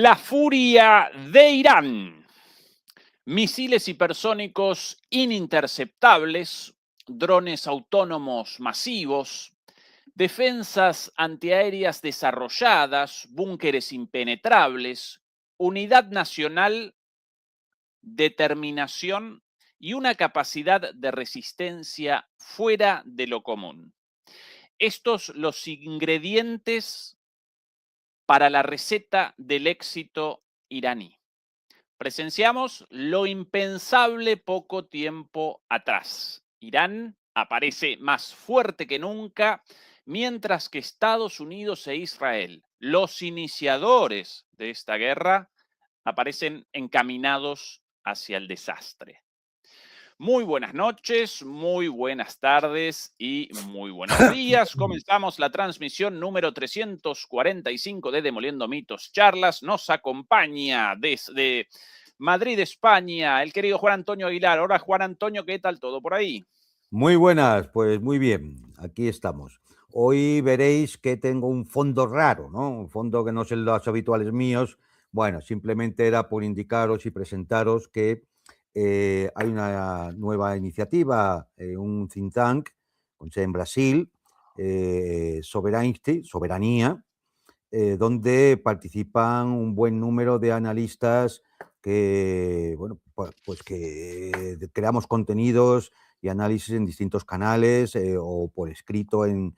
La furia de Irán. Misiles hipersónicos ininterceptables, drones autónomos masivos, defensas antiaéreas desarrolladas, búnkeres impenetrables, unidad nacional, determinación y una capacidad de resistencia fuera de lo común. Estos los ingredientes para la receta del éxito iraní. Presenciamos lo impensable poco tiempo atrás. Irán aparece más fuerte que nunca, mientras que Estados Unidos e Israel, los iniciadores de esta guerra, aparecen encaminados hacia el desastre. Muy buenas noches, muy buenas tardes y muy buenos días. Comenzamos la transmisión número 345 de Demoliendo Mitos Charlas. Nos acompaña desde Madrid, España, el querido Juan Antonio Aguilar. Hola, Juan Antonio, ¿qué tal todo por ahí? Muy buenas, pues muy bien, aquí estamos. Hoy veréis que tengo un fondo raro, ¿no? Un fondo que no son los habituales míos. Bueno, simplemente era por indicaros y presentaros que hay una nueva iniciativa, un think tank con sede en Brasil, Soberanía, donde participan un buen número de analistas que, bueno, pues que creamos contenidos y análisis en distintos canales o por escrito en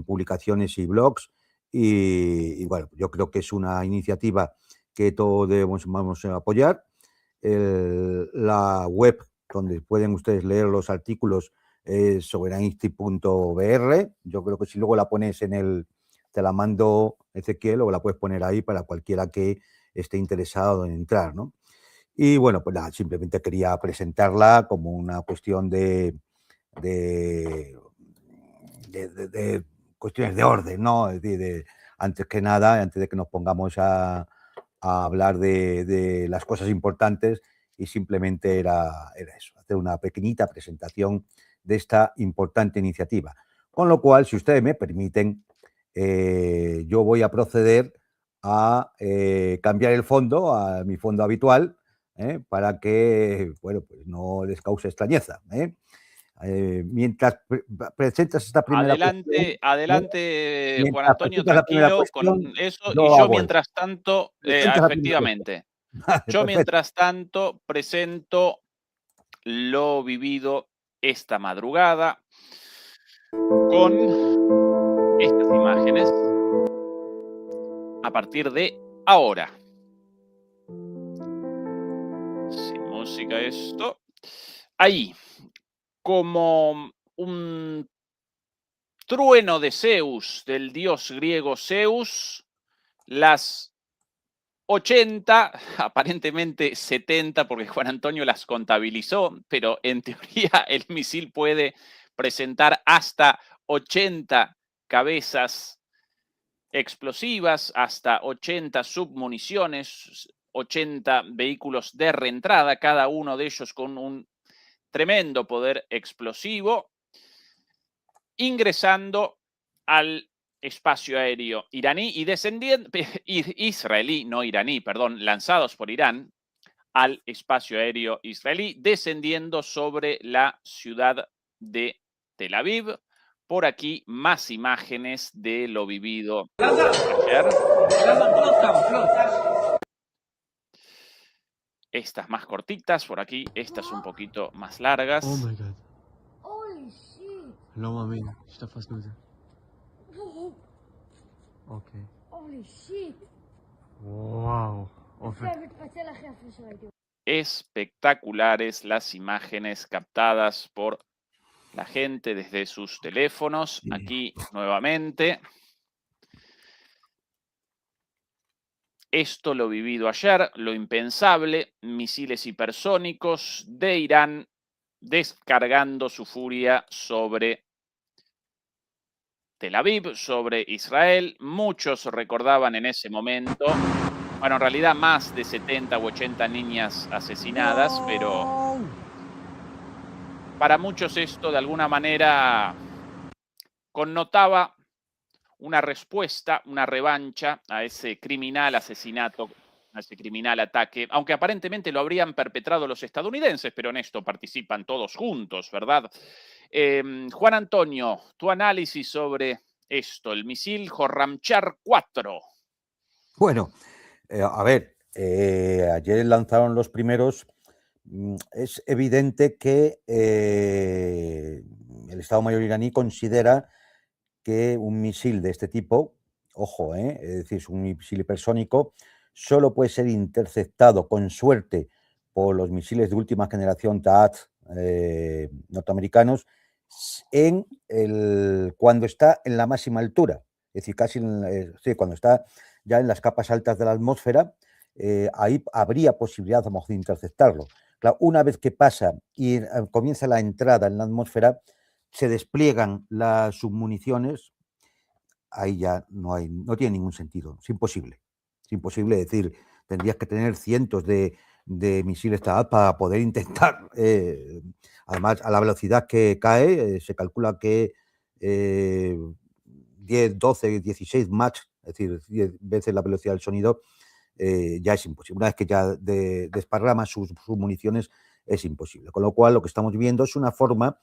publicaciones y blogs. Y bueno, yo creo que es una iniciativa que todos vamos a apoyar. La web donde pueden ustedes leer los artículos es soberanisti.br. Yo creo que si luego la pones te la mando, Ezequiel, o la puedes poner ahí para cualquiera que esté interesado en entrar, ¿no? Y bueno, pues nada, simplemente quería presentarla como una cuestión de cuestiones de orden, ¿no? Es decir, antes que nada, antes de que nos pongamos a hablar de las cosas importantes, y simplemente era eso, hacer una pequeñita presentación de esta importante iniciativa. Con lo cual, si ustedes me permiten, yo voy a proceder a cambiar el fondo a mi fondo habitual, para que, bueno, pues no les cause extrañeza. Mientras presentas esta primera cuestión, Adelante, Juan mientras Antonio, presentas la primera tranquilo con cuestión, eso. Y yo yo, hago eso. mientras tanto, Presentas la primera cuestión. efectivamente, Vale, yo perfecto. mientras tanto presento lo vivido esta madrugada con estas imágenes a partir de ahora. Sin música esto. Ahí, como un trueno de Zeus, del dios griego Zeus, las 80, aparentemente 70, porque Juan Antonio las contabilizó, pero en teoría el misil puede presentar hasta 80 cabezas explosivas, hasta 80 submuniciones, 80 vehículos de reentrada, cada uno de ellos con un tremendo poder explosivo, ingresando al espacio aéreo iraní y descendiendo, israelí, no iraní, perdón, lanzados por Irán al espacio aéreo israelí, descendiendo sobre la ciudad de Tel Aviv. Por aquí más imágenes de lo vivido ayer. Estas más cortitas, por aquí, estas un poquito más largas. Oh my god. Holy shit. לא מאמין שתפסנו את זה. אוקיי. Holy shit. וואו. Espectaculares las imágenes captadas por la gente desde sus teléfonos. Aquí nuevamente. Esto lo vivido ayer, lo impensable, misiles hipersónicos de Irán descargando su furia sobre Tel Aviv, sobre Israel. Muchos recordaban en ese momento, bueno, en realidad más de 70 u 80 niñas asesinadas, pero para muchos esto de alguna manera connotaba una respuesta, una revancha a ese criminal asesinato a ese criminal ataque, aunque aparentemente lo habrían perpetrado los estadounidenses, pero en esto participan todos juntos, ¿verdad? Juan Antonio, tu análisis sobre esto, el misil Khorramshahr 4. Bueno, a ver, ayer lanzaron los primeros. Es evidente que el Estado Mayor iraní considera que un misil de este tipo, ojo, es decir, es un misil hipersónico, solo puede ser interceptado con suerte por los misiles de última generación THAAD norteamericanos cuando está en la máxima altura, es decir, sí, cuando está ya en las capas altas de la atmósfera, ahí habría posibilidad de interceptarlo. Claro, una vez que pasa y comienza la entrada en la atmósfera, se despliegan las submuniciones, ahí ya no tiene ningún sentido, es imposible. Es imposible, decir, tendrías que tener cientos de misiles THAAD para poder intentar. Además, a la velocidad que cae, se calcula que 10, 12, 16 Mach, es decir, 10 veces la velocidad del sonido, ya es imposible. Una vez que ya desparrama sus municiones, es imposible. Con lo cual, lo que estamos viendo es una forma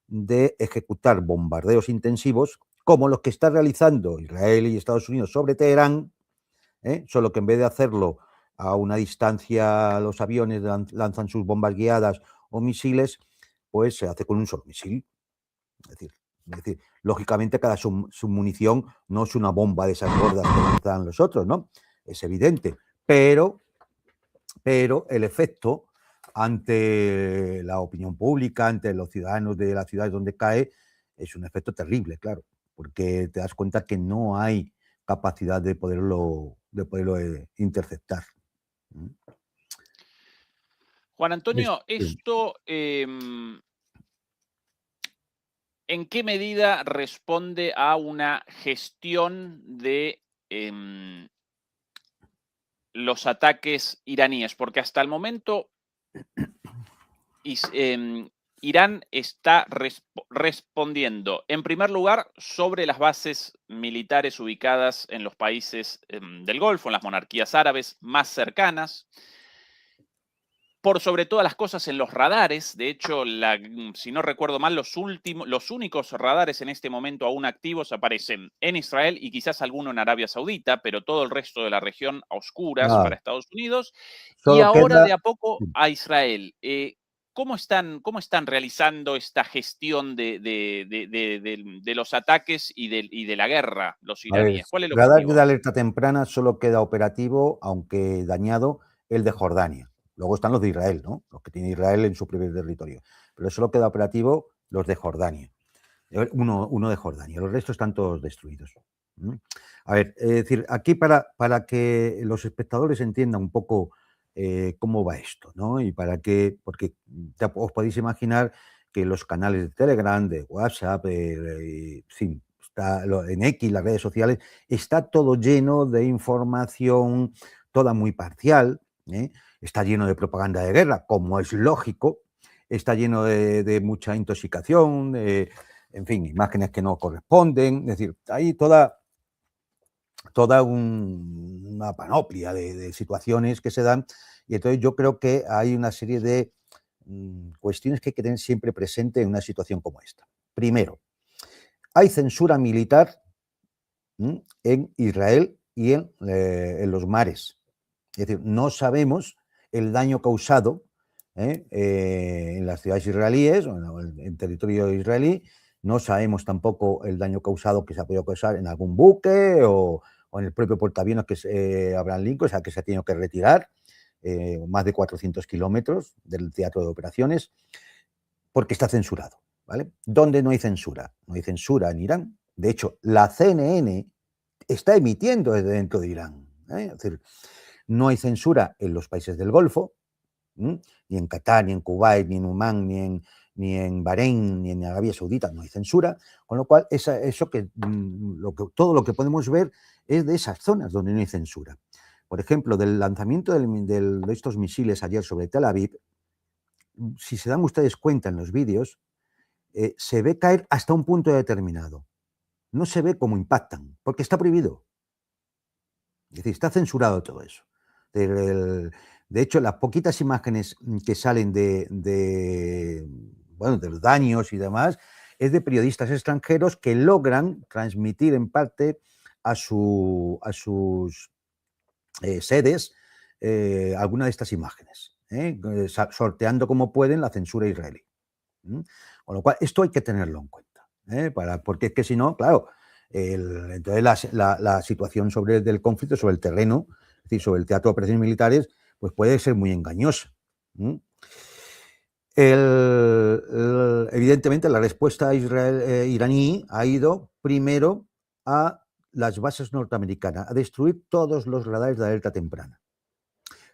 de ejecutar bombardeos intensivos como los que está realizando Israel y Estados Unidos sobre Teherán, solo que en vez de hacerlo a una distancia, los aviones lanzan sus bombas guiadas o misiles, pues se hace con un solo misil. Es decir, lógicamente cada submunición no es una bomba de esas gordas que lanzan los otros, ¿no? Es evidente, pero el efecto ante la opinión pública, ante los ciudadanos de las ciudades donde cae, es un efecto terrible, claro, porque te das cuenta que no hay capacidad de poderlo interceptar. Juan Antonio, esto, ¿en qué medida responde a una gestión de los ataques iraníes? Porque hasta el momento Irán está respondiendo, en primer lugar, sobre las bases militares ubicadas en los países del Golfo, en las monarquías árabes más cercanas, por sobre todas las cosas en los radares. De hecho, si no recuerdo mal, los únicos radares en este momento aún activos aparecen en Israel y quizás alguno en Arabia Saudita, pero todo el resto de la región a oscuras para Estados Unidos. Y ahora de a poco a Israel. ¿Cómo están realizando esta gestión de los ataques y de la guerra los iraníes? ¿Cuál es el radar objetivo? de alerta temprana solo queda operativo, aunque dañado, el de Jordania. Luego están los de Israel, ¿no? Los que tiene Israel en su propio territorio. Pero solo queda operativo los de Jordania. Uno de Jordania. Los restos están todos destruidos. A ver, es decir, aquí para que los espectadores entiendan un poco cómo va esto, ¿no? Y para que, porque ya os podéis imaginar que los canales de Telegram, de WhatsApp, sí, en X, las redes sociales, está todo lleno de información, toda muy parcial, está lleno de propaganda de guerra, como es lógico, está lleno de mucha intoxicación, en fin, imágenes que no corresponden, es decir, hay toda una panoplia de situaciones que se dan, y entonces yo creo que hay una serie de cuestiones que hay que tener siempre presente en una situación como esta. Primero, hay censura militar en Israel y en los mares. Es decir, no sabemos el daño causado en las ciudades israelíes o en territorio israelí. No sabemos tampoco el daño causado que se ha podido causar en algún buque o en el propio portaaviones que es Abraham Lincoln, o sea, que se ha tenido que retirar más de 400 kilómetros del teatro de operaciones, porque está censurado. ¿Vale? ¿Dónde no hay censura? No hay censura en Irán. De hecho, la CNN está emitiendo desde dentro de Irán. Es decir, no hay censura en los países del Golfo, ni en Qatar, ni en Kuwait, ni en Omán, ni en Bahrein, ni en Arabia Saudita, no hay censura, con lo cual todo lo que podemos ver es de esas zonas donde no hay censura. Por ejemplo, del lanzamiento de estos misiles ayer sobre Tel Aviv, si se dan ustedes cuenta en los vídeos, se ve caer hasta un punto determinado. No se ve cómo impactan, porque está prohibido. Es decir, está censurado todo eso. De hecho, las poquitas imágenes que salen bueno, de los daños y demás, es de periodistas extranjeros que logran transmitir en parte a sus sedes alguna de estas imágenes, sorteando como pueden la censura israelí. Con lo cual, esto hay que tenerlo en cuenta, porque es que si no, claro, entonces la situación del conflicto sobre el terreno, es decir, sobre el teatro de operaciones militares, pues puede ser muy engañosa. Evidentemente, la respuesta iraní ha ido primero a las bases norteamericanas, a destruir todos los radares de alerta temprana.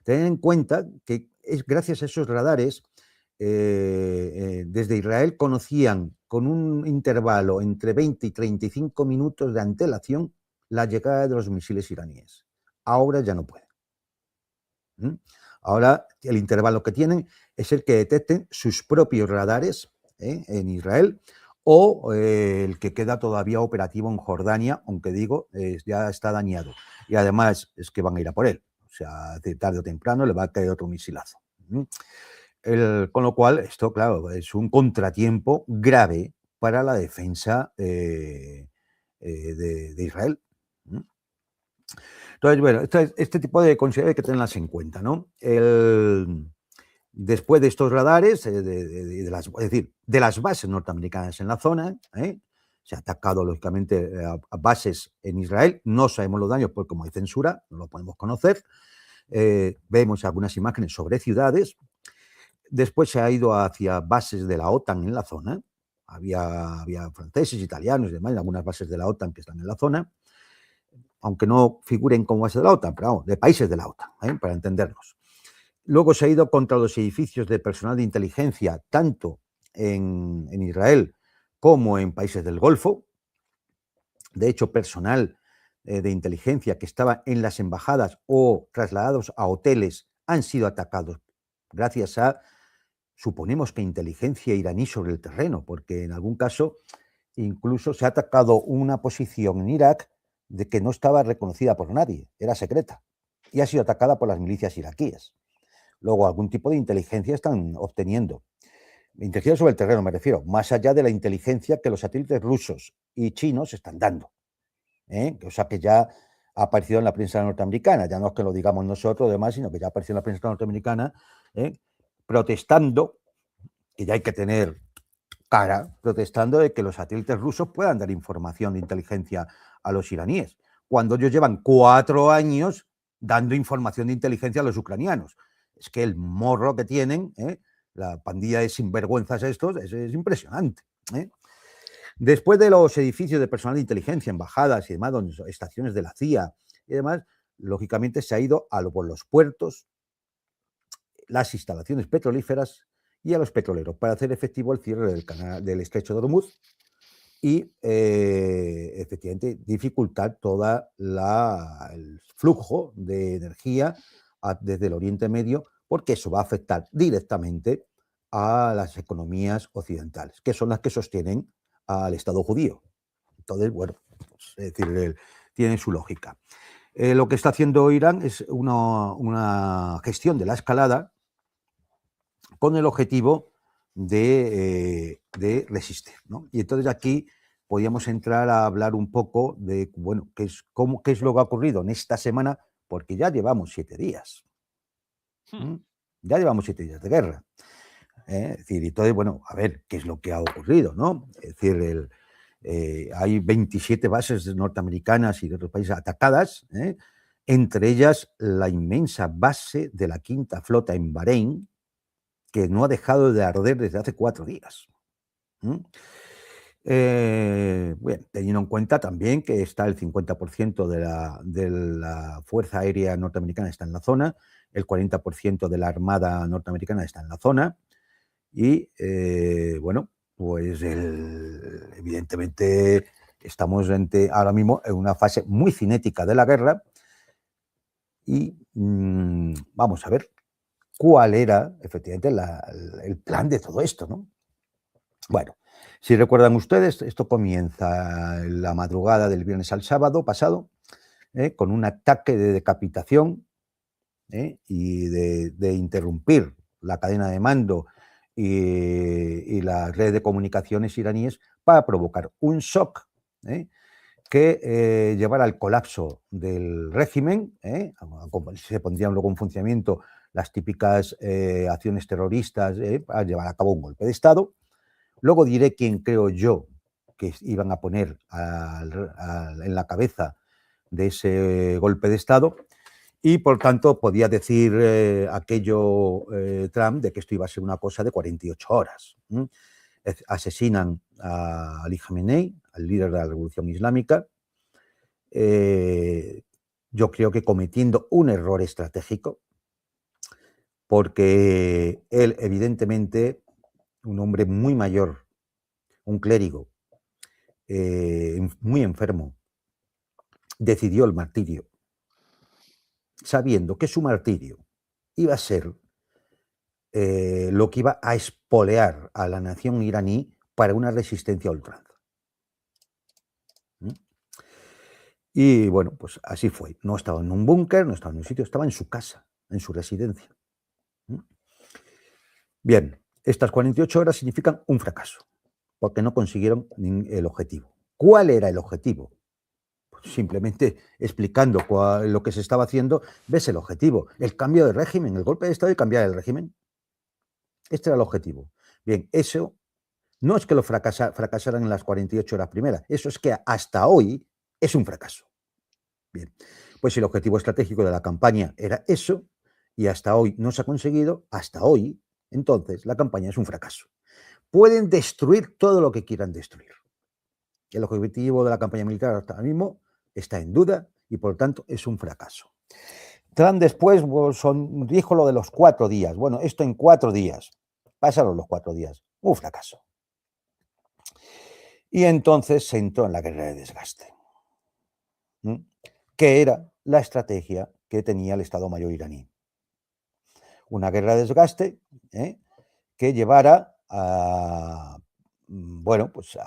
Tener en cuenta que es gracias a esos radares, desde Israel conocían con un intervalo entre 20 y 35 minutos de antelación la llegada de los misiles iraníes. Ahora ya no pueden. Ahora el intervalo que tienen es el que detecten sus propios radares en Israel o el que queda todavía operativo en Jordania, aunque digo, ya está dañado. Y además es que van a ir a por él. O sea, tarde o temprano le va a caer otro misilazo. Con lo cual, esto, claro, es un contratiempo grave para la defensa de Israel. Entonces, bueno, este tipo de consideraciones hay que tenerlas en cuenta, ¿no? Después de estos radares, es decir, de las bases norteamericanas en la zona, se ha atacado, lógicamente, a bases en Israel. No sabemos los daños porque, como hay censura, no lo podemos conocer. Vemos algunas imágenes sobre ciudades. Después se ha ido hacia bases de la OTAN en la zona. Había franceses, italianos y demás, algunas bases de la OTAN que están en la zona, aunque no figuren como bases de la OTAN, pero vamos, de países de la OTAN, para entendernos. Luego se ha ido contra los edificios de personal de inteligencia, tanto en Israel como en países del Golfo. De hecho, personal de inteligencia que estaba en las embajadas o trasladados a hoteles han sido atacados gracias a, suponemos que inteligencia iraní sobre el terreno, porque en algún caso incluso se ha atacado una posición en Irak de que no estaba reconocida por nadie, era secreta, y ha sido atacada por las milicias iraquíes. Luego, algún tipo de inteligencia están obteniendo. Inteligencia sobre el terreno, me refiero, más allá de la inteligencia que los satélites rusos y chinos están dando. O sea, que ya ha aparecido en la prensa norteamericana, ya no es que lo digamos nosotros, además, sino que ya ha aparecido en la prensa norteamericana, protestando, que ya hay que tener cara, protestando de que los satélites rusos puedan dar información de inteligencia a los iraníes, cuando ellos llevan 4 años dando información de inteligencia a los ucranianos. Es que el morro que tienen, la pandilla de sinvergüenzas estos, es impresionante. Después de los edificios de personal de inteligencia, embajadas y demás, estaciones de la CIA y demás, lógicamente se ha ido por los puertos, las instalaciones petrolíferas y a los petroleros para hacer efectivo el cierre del estrecho de Hormuz y efectivamente dificultar todo el flujo de energía desde el Oriente Medio, porque eso va a afectar directamente a las economías occidentales, que son las que sostienen al Estado judío. Entonces, bueno, es decir, tiene su lógica. Lo que está haciendo Irán es una gestión de la escalada con el objetivo de resistir, ¿no? Y entonces aquí podríamos entrar a hablar un poco de, bueno, qué es lo que ha ocurrido en esta semana, porque ya llevamos 7 días. Ya llevamos 7 días de guerra. Es decir, y entonces, bueno, a ver, ¿qué es lo que ha ocurrido, no? Es decir, hay 27 bases norteamericanas y de otros países atacadas, entre ellas la inmensa base de la Quinta Flota en Bahrein, que no ha dejado de arder desde hace 4 días. Bueno, teniendo en cuenta también que está el 50% de la Fuerza Aérea Norteamericana está en la zona, el 40% de la Armada Norteamericana está en la zona, y bueno, pues evidentemente estamos ahora mismo en una fase muy cinética de la guerra y vamos a ver cuál era efectivamente el plan de todo esto, ¿no? Bueno, si recuerdan ustedes, esto comienza en la madrugada del viernes al sábado pasado, con un ataque de decapitación y de interrumpir la cadena de mando y la red de comunicaciones iraníes para provocar un shock que llevara al colapso del régimen. Se pondrían luego en funcionamiento las típicas acciones terroristas para llevar a cabo un golpe de Estado. Luego diré quién creo yo que iban a poner en la cabeza de ese golpe de Estado. Y, por tanto, podía decir aquello Trump de que esto iba a ser una cosa de 48 horas. Asesinan a Ali Khamenei, al líder de la Revolución Islámica, yo creo que cometiendo un error estratégico, porque él, evidentemente, un hombre muy mayor, un clérigo, muy enfermo, decidió el martirio, sabiendo que su martirio iba a ser lo que iba a espolear a la nación iraní para una resistencia a ultranza. Y bueno, pues así fue. No estaba en un búnker, no estaba en un sitio, estaba en su casa, en su residencia. Bien, estas 48 horas significan un fracaso, porque no consiguieron el objetivo. ¿Cuál era el objetivo? Pues simplemente explicando lo que se estaba haciendo, ves el objetivo, el cambio de régimen, el golpe de Estado y cambiar el régimen. Este era el objetivo. Bien, eso no es que lo fracasaran en las 48 horas primeras, eso es que hasta hoy es un fracaso. Bien, pues el objetivo estratégico de la campaña era eso y hasta hoy no se ha conseguido, hasta hoy, entonces la campaña es un fracaso. Pueden destruir todo lo que quieran destruir. El objetivo de la campaña militar hasta ahora mismo está en duda y por lo tanto es un fracaso. Trump después dijo lo de los 4 días. Bueno, esto en 4 días. Pasaron los 4 días. Un fracaso. Y entonces se entró en la guerra de desgaste, que era la estrategia que tenía el Estado Mayor iraní. Una guerra de desgaste que llevara a, pues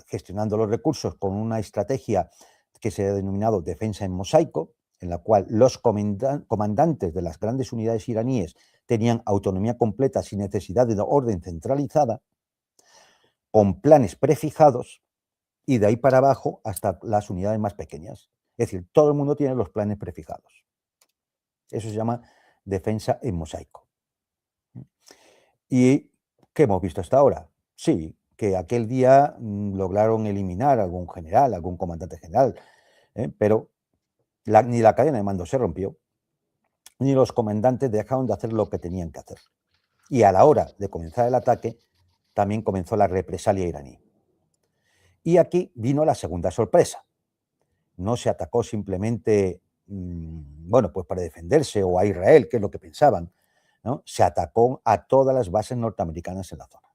gestionando los recursos con una estrategia que se ha denominado defensa en mosaico, en la cual los comandantes de las grandes unidades iraníes tenían autonomía completa sin necesidad de orden centralizada, con planes prefijados y de ahí para abajo hasta las unidades más pequeñas. Es decir, todo el mundo tiene los planes prefijados. Eso se llama defensa en mosaico. ¿Y qué hemos visto hasta ahora? Sí, que aquel día lograron eliminar a algún general, algún comandante general, pero ni la cadena de mando se rompió, ni los comandantes dejaron de hacer lo que tenían que hacer. Y a la hora de comenzar el ataque, también comenzó la represalia iraní. Y aquí vino la segunda sorpresa. No se atacó simplemente, pues para defenderse o a Israel, que es lo que pensaban, ¿no? Se atacó a todas las bases norteamericanas en la zona.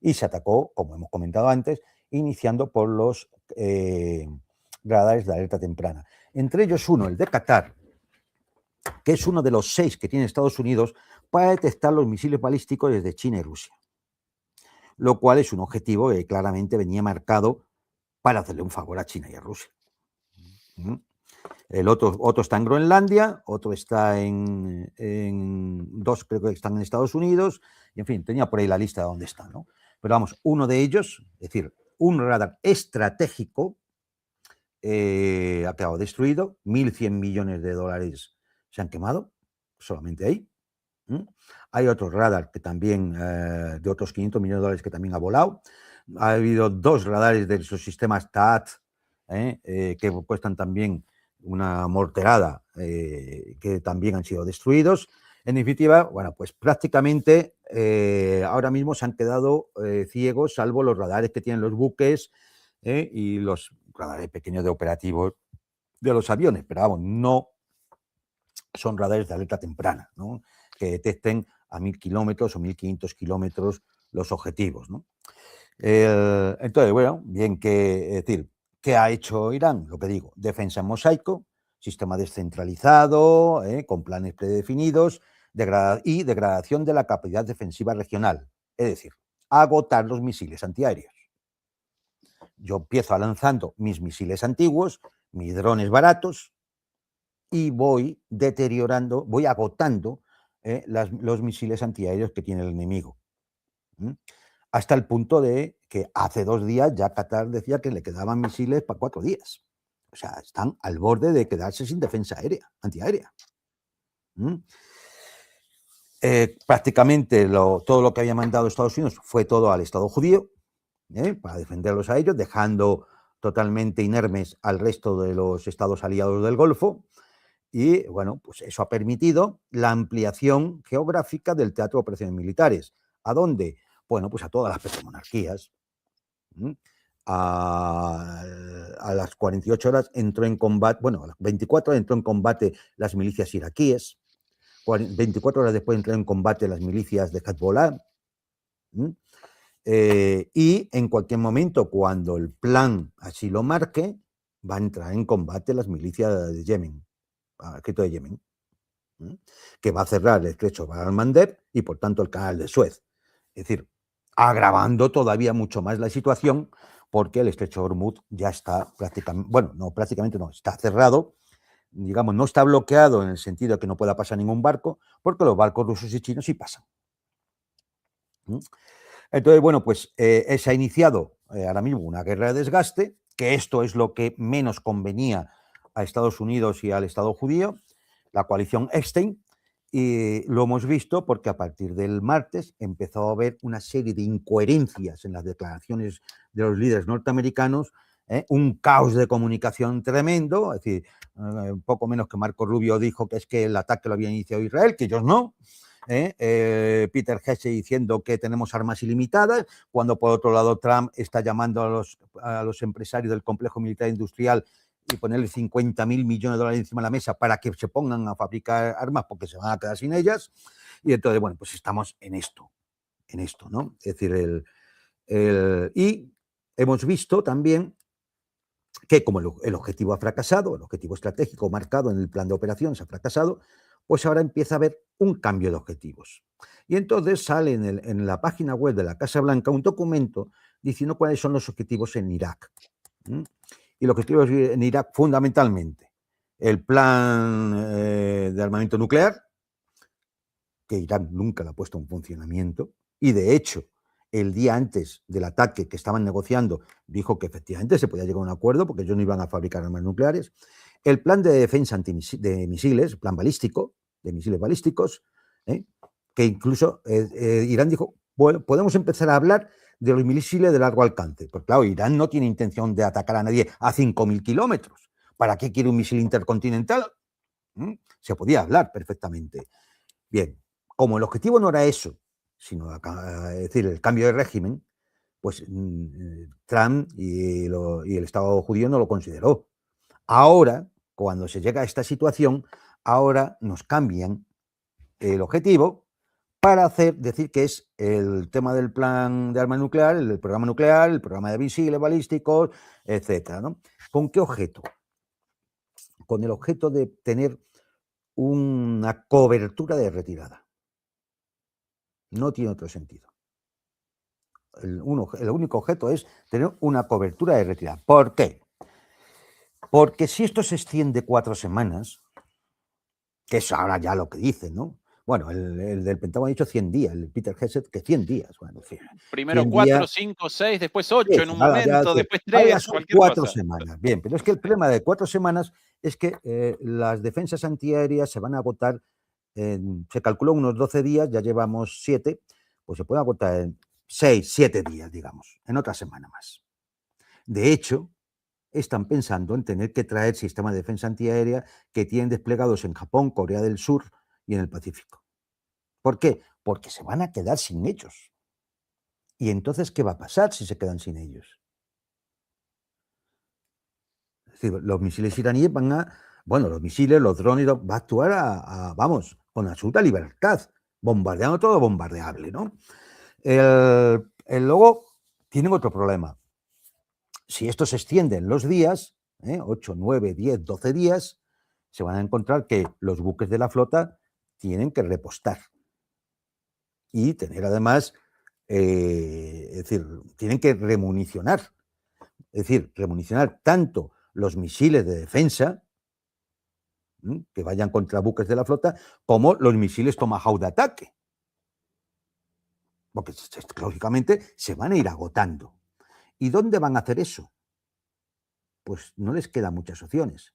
Y se atacó, como hemos comentado antes, iniciando por los radares de alerta temprana. Entre ellos uno, el de Qatar, que es uno de los 6 que tiene Estados Unidos para detectar los misiles balísticos desde China y Rusia. Lo cual es un objetivo que claramente venía marcado para hacerle un favor a China y a Rusia. El otro está en Groenlandia, otro está dos creo que están en Estados Unidos, y en fin, tenía por ahí la lista de dónde está, ¿no? Pero vamos, uno de ellos, es decir, un radar estratégico, ha quedado destruido, 1.100 millones de dólares se han quemado, solamente ahí. Hay otro radar que también, de otros 500 millones de dólares que también ha volado. Ha habido 2 radares de esos sistemas TAAT, que cuestan también una morterada, que también han sido destruidos. En definitiva, bueno, pues prácticamente ahora mismo se han quedado ciegos, salvo los radares que tienen los buques y los radares pequeños de operativos de los aviones, pero vamos, no son radares de alerta temprana, ¿no? Que detecten a 1.000 kilómetros o 1.500 kilómetros los objetivos, ¿no? Entonces, bueno, bien que, es decir, ¿qué ha hecho Irán? Lo que digo, defensa en mosaico, sistema descentralizado, con planes predefinidos y degradación de la capacidad defensiva regional, es decir, agotar los misiles antiaéreos. Yo empiezo lanzando mis misiles antiguos, mis drones baratos, y voy deteriorando, voy agotando los misiles antiaéreos que tiene el enemigo. Hasta el punto de que hace 2 días ya Qatar decía que le quedaban misiles para 4 días. O sea, están al borde de quedarse sin defensa antiaérea. Prácticamente todo lo que había mandado Estados Unidos fue todo al Estado judío, para defenderlos a ellos, dejando totalmente inermes al resto de los estados aliados del Golfo. Y bueno, pues eso ha permitido la ampliación geográfica del teatro de operaciones militares. ¿A dónde? Bueno, pues a todas las petromonarquías. A las 48 horas entró en combate, bueno, a las 24 entró en combate las milicias iraquíes, 24 horas después entró en combate las milicias de Hezbollah, y en cualquier momento, cuando el plan así lo marque, va a entrar en combate las milicias de Yemen, escrito de Yemen, que va a cerrar el estrecho Bab al-Mandeb y por tanto el canal de Suez. Es decir, agravando todavía mucho más la situación, porque el estrecho de Hormuz ya está prácticamente, bueno, no prácticamente no, está cerrado, digamos, no está bloqueado en el sentido de que no pueda pasar ningún barco, porque los barcos rusos y chinos sí pasan. Entonces, bueno, pues se ha iniciado ahora mismo una guerra de desgaste, que esto es lo que menos convenía a Estados Unidos y al Estado judío, la coalición Epstein, y lo hemos visto porque a partir del martes empezó a haber una serie de incoherencias en las declaraciones de los líderes norteamericanos, un caos de comunicación tremendo, es decir, poco menos que Marco Rubio dijo que es que el ataque lo había iniciado Israel, que ellos no. Peter Hesse diciendo que tenemos armas ilimitadas, cuando por otro lado Trump está llamando a los empresarios del complejo militar industrial y ponerle 50.000 millones de dólares encima de la mesa para que se pongan a fabricar armas porque se van a quedar sin ellas. Y entonces, bueno, pues estamos en esto, ¿no? Es decir, y hemos visto también que como el objetivo ha fracasado, el objetivo estratégico marcado en el plan de operaciones ha fracasado, pues ahora empieza a haber un cambio de objetivos. Y entonces sale en la página web de la Casa Blanca un documento diciendo cuáles son los objetivos en Irak. Y los objetivos en Irak, fundamentalmente, el plan de armamento nuclear, que Irán nunca lo ha puesto en funcionamiento, y de hecho, el día antes del ataque que estaban negociando, dijo que efectivamente se podía llegar a un acuerdo porque ellos no iban a fabricar armas nucleares. El plan de defensa de misiles, plan balístico, de misiles balísticos, que incluso Irán dijo, bueno, podemos empezar a hablar de los misiles de largo alcance. Porque claro, Irán no tiene intención de atacar a nadie a 5.000 kilómetros. ¿Para qué quiere un misil intercontinental? Se podía hablar perfectamente. Bien, como el objetivo no era eso, sino es decir, el cambio de régimen, pues Trump y el Estado judío no lo consideró. Ahora, cuando se llega a esta situación, ahora nos cambian el objetivo para decir que es el tema del plan de arma nuclear, el programa de misiles balísticos, etcétera, ¿no? ¿Con qué objeto? Con el objeto de tener una cobertura de retirada. No tiene otro sentido. El único objeto es tener una cobertura de retirada. ¿Por qué? Porque si esto se extiende 4 semanas, que es ahora ya lo que dicen, ¿no? Bueno, el del Pentágono ha dicho 100 días, el Peter Hesse que 100 días. Bueno, primero 4, 5, 6, después 8 en un momento, después 3, cualquier 4 cosa. semanas. Bien, pero es que el problema de 4 semanas es que las defensas antiaéreas se van a agotar, se calculó unos 12 días, ya llevamos 7, pues se puede agotar en 6, 7 días, digamos, en otra semana más. De hecho, están pensando en tener que traer sistemas de defensa antiaérea que tienen desplegados en Japón, Corea del Sur y en el Pacífico. ¿Por qué? Porque se van a quedar sin ellos. ¿Y entonces qué va a pasar si se quedan sin ellos? Es decir, los misiles iraníes van a, bueno, los misiles, los drones, va a actuar vamos, con absoluta libertad, bombardeando todo bombardeable, ¿no? Luego tienen otro problema. Si esto se extiende en los días, 8, 9, 10, 12 días, se van a encontrar que los buques de la flota tienen que repostar y tener además, es decir, tienen que remunicionar. Es decir, remunicionar tanto los misiles de defensa que vayan contra buques de la flota, como los misiles Tomahawk de ataque. Porque lógicamente se van a ir agotando. ¿Y dónde van a hacer eso? Pues no les quedan muchas opciones.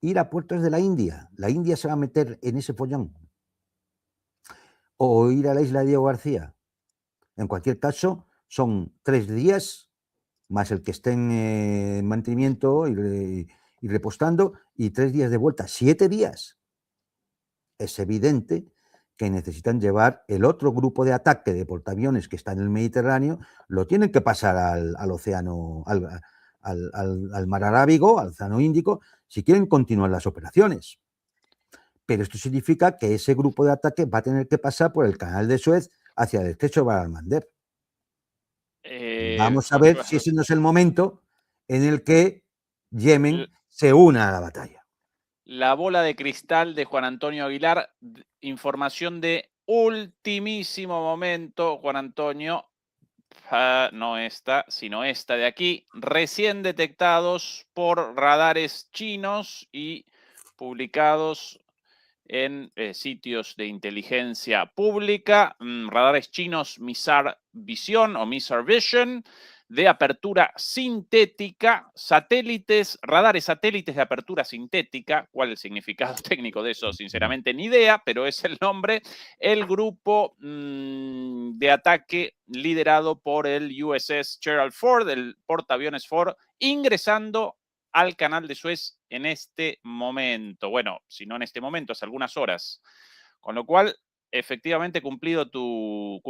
Ir a puertos de la India. La India se va a meter en ese follón. O ir a la isla de Diego García. En cualquier caso, son 3 días, más el que estén en mantenimiento y repostando, y 3 días de vuelta, 7 días. Es evidente que necesitan llevar el otro grupo de ataque de portaaviones que está en el Mediterráneo, lo tienen que pasar al océano, al mar Arábigo, al océano Índico, si quieren continuar las operaciones. Pero esto significa que ese grupo de ataque va a tener que pasar por el canal de Suez hacia el estrecho de Bab el-Mandeb. Vamos a ver si ese no es el momento en el que Yemen se una a la batalla. La bola de cristal de Juan Antonio Aguilar, información de ultimísimo momento, Juan Antonio, no esta, sino esta de aquí, recién detectados por radares chinos y publicados en sitios de inteligencia pública, radares chinos Missar Vision o Missar Vision, de apertura sintética, satélites, radares satélites de apertura sintética. ¿Cuál es el significado técnico de eso? Sinceramente ni idea, pero es el nombre. El grupo de ataque liderado por el USS Gerald Ford, el portaaviones Ford, ingresando al canal de Suez en este momento. Bueno, si no en este momento, hace algunas horas. Con lo cual, efectivamente cumplida tu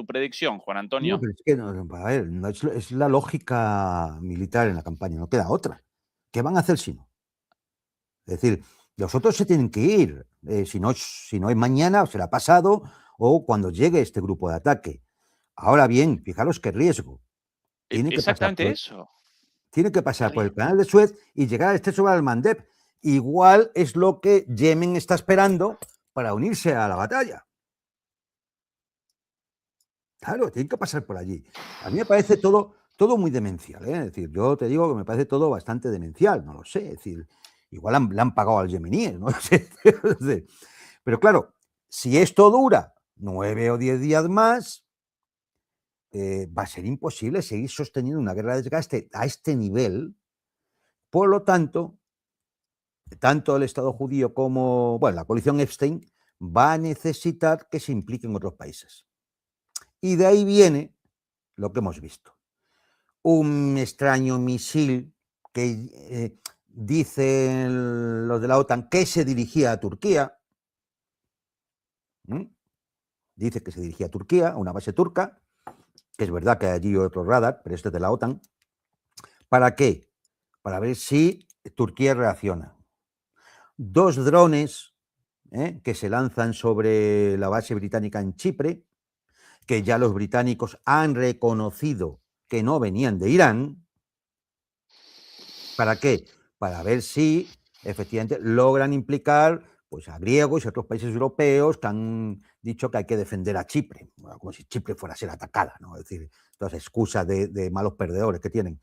predicción, Juan Antonio. No, pero es que a ver, no es la lógica militar en la campaña, no queda otra. ¿Qué van a hacer si no? Es decir, los otros se tienen que ir. Si no es mañana, será pasado o cuando llegue este grupo de ataque. Ahora bien, fijaros qué riesgo. Exactamente eso. Tiene que pasar por el canal de Suez y llegar al estrecho de Bab el-Mandeb. Igual es lo que Yemen está esperando para unirse a la batalla. Claro, tienen que pasar por allí. A mí me parece todo muy demencial, ¿eh? Es decir, yo te digo que me parece todo bastante demencial, no lo sé. Es decir, igual le han pagado al yemeníes, no lo sé. Pero claro, si esto dura 9 o 10 días más, va a ser imposible seguir sosteniendo una guerra de desgaste a este nivel. Por lo tanto, tanto el Estado judío como la coalición Epstein va a necesitar que se impliquen otros países. Y de ahí viene lo que hemos visto. Un extraño misil que dicen los de la OTAN que se dirigía a Turquía. Dice que se dirigía a Turquía, a una base turca, que es verdad que hay allí otro radar, pero este es de la OTAN. ¿Para qué? Para ver si Turquía reacciona. 2 drones que se lanzan sobre la base británica en Chipre, que ya los británicos han reconocido que no venían de Irán. ¿Para qué? Para ver si efectivamente logran implicar pues, a griegos y a otros países europeos que han dicho que hay que defender a Chipre, como si Chipre fuera a ser atacada, ¿no? Es decir, todas excusas de malos perdedores que tienen.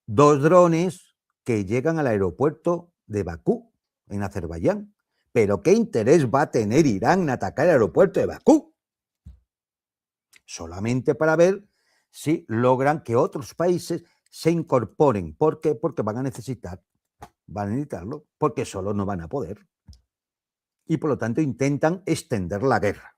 2 drones que llegan al aeropuerto de Bakú, en Azerbaiyán. ¿Pero qué interés va a tener Irán en atacar el aeropuerto de Bakú? Solamente para ver si logran que otros países se incorporen. ¿Por qué? Porque van a necesitarlo, porque solo no van a poder. Y por lo tanto intentan extender la guerra.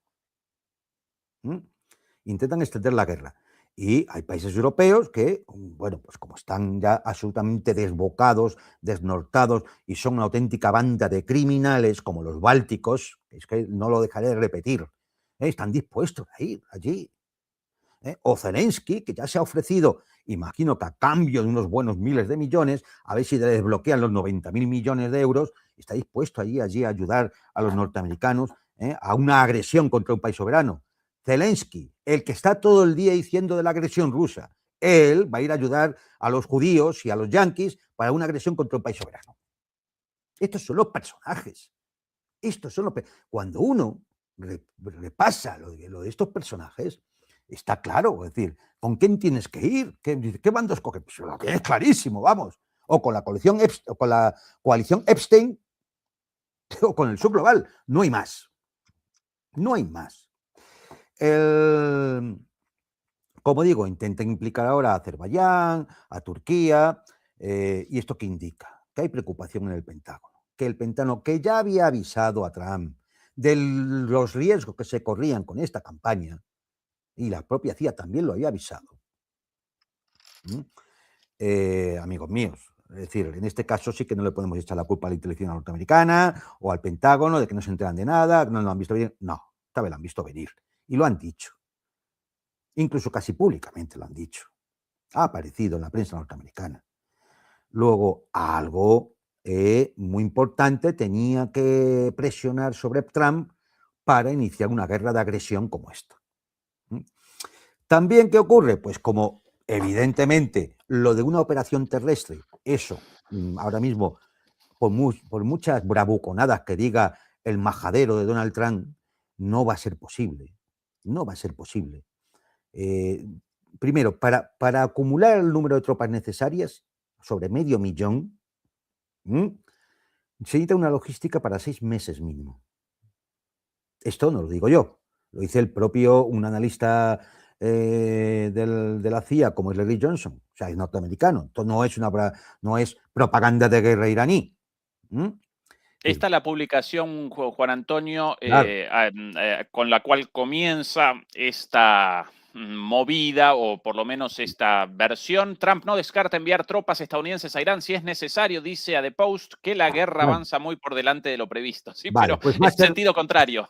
Intentan extender la guerra. Y hay países europeos que, pues como están ya absolutamente desbocados, desnortados y son una auténtica banda de criminales como los bálticos, es que no lo dejaré de repetir, están dispuestos a ir allí. O Zelensky, que ya se ha ofrecido, imagino que a cambio de unos buenos miles de millones, a ver si le desbloquean los 90.000 millones de euros, está dispuesto allí a ayudar a los norteamericanos a una agresión contra un país soberano. Zelensky, el que está todo el día diciendo de la agresión rusa, él va a ir a ayudar a los judíos y a los yanquis para una agresión contra un país soberano. Estos son los personajes. Cuando uno repasa lo de estos personajes, está claro, es decir, ¿con quién tienes que ir? ¿Qué bandos coges? Pues lo tienes clarísimo, vamos. O con la coalición Epstein o con el sur global. No hay más. No hay más. Como digo, intentan implicar ahora a Azerbaiyán, a Turquía, ¿y esto qué indica? Que hay preocupación en el Pentágono. Que el Pentágono, que ya había avisado a Trump de los riesgos que se corrían con esta campaña, y la propia CIA también lo había avisado. Amigos míos, es decir, en este caso sí que no le podemos echar la culpa a la inteligencia norteamericana o al Pentágono de que no se enteran de nada, no lo han visto venir. No, esta vez lo han visto venir y lo han dicho. Incluso casi públicamente lo han dicho. Ha aparecido en la prensa norteamericana. Luego, algo muy importante tenía que presionar sobre Trump para iniciar una guerra de agresión como esta. También, ¿qué ocurre? Pues como evidentemente lo de una operación terrestre, eso ahora mismo, por muchas bravuconadas que diga el majadero de Donald Trump, no va a ser posible. No va a ser posible. Primero, para acumular el número de tropas necesarias, sobre 500.000, se necesita una logística para 6 meses mínimo. Esto no lo digo yo, lo dice el propio, un analista de la CIA, como es Larry Johnson, o sea, es norteamericano. Esto no es propaganda de guerra iraní. Esta es la publicación, Juan Antonio, Claro. con la cual comienza esta movida, o por lo menos esta versión. Trump no descarta enviar tropas estadounidenses a Irán si es necesario, dice a The Post, que la guerra avanza muy por delante de lo previsto. Sí, vale, pero pues en sentido contrario.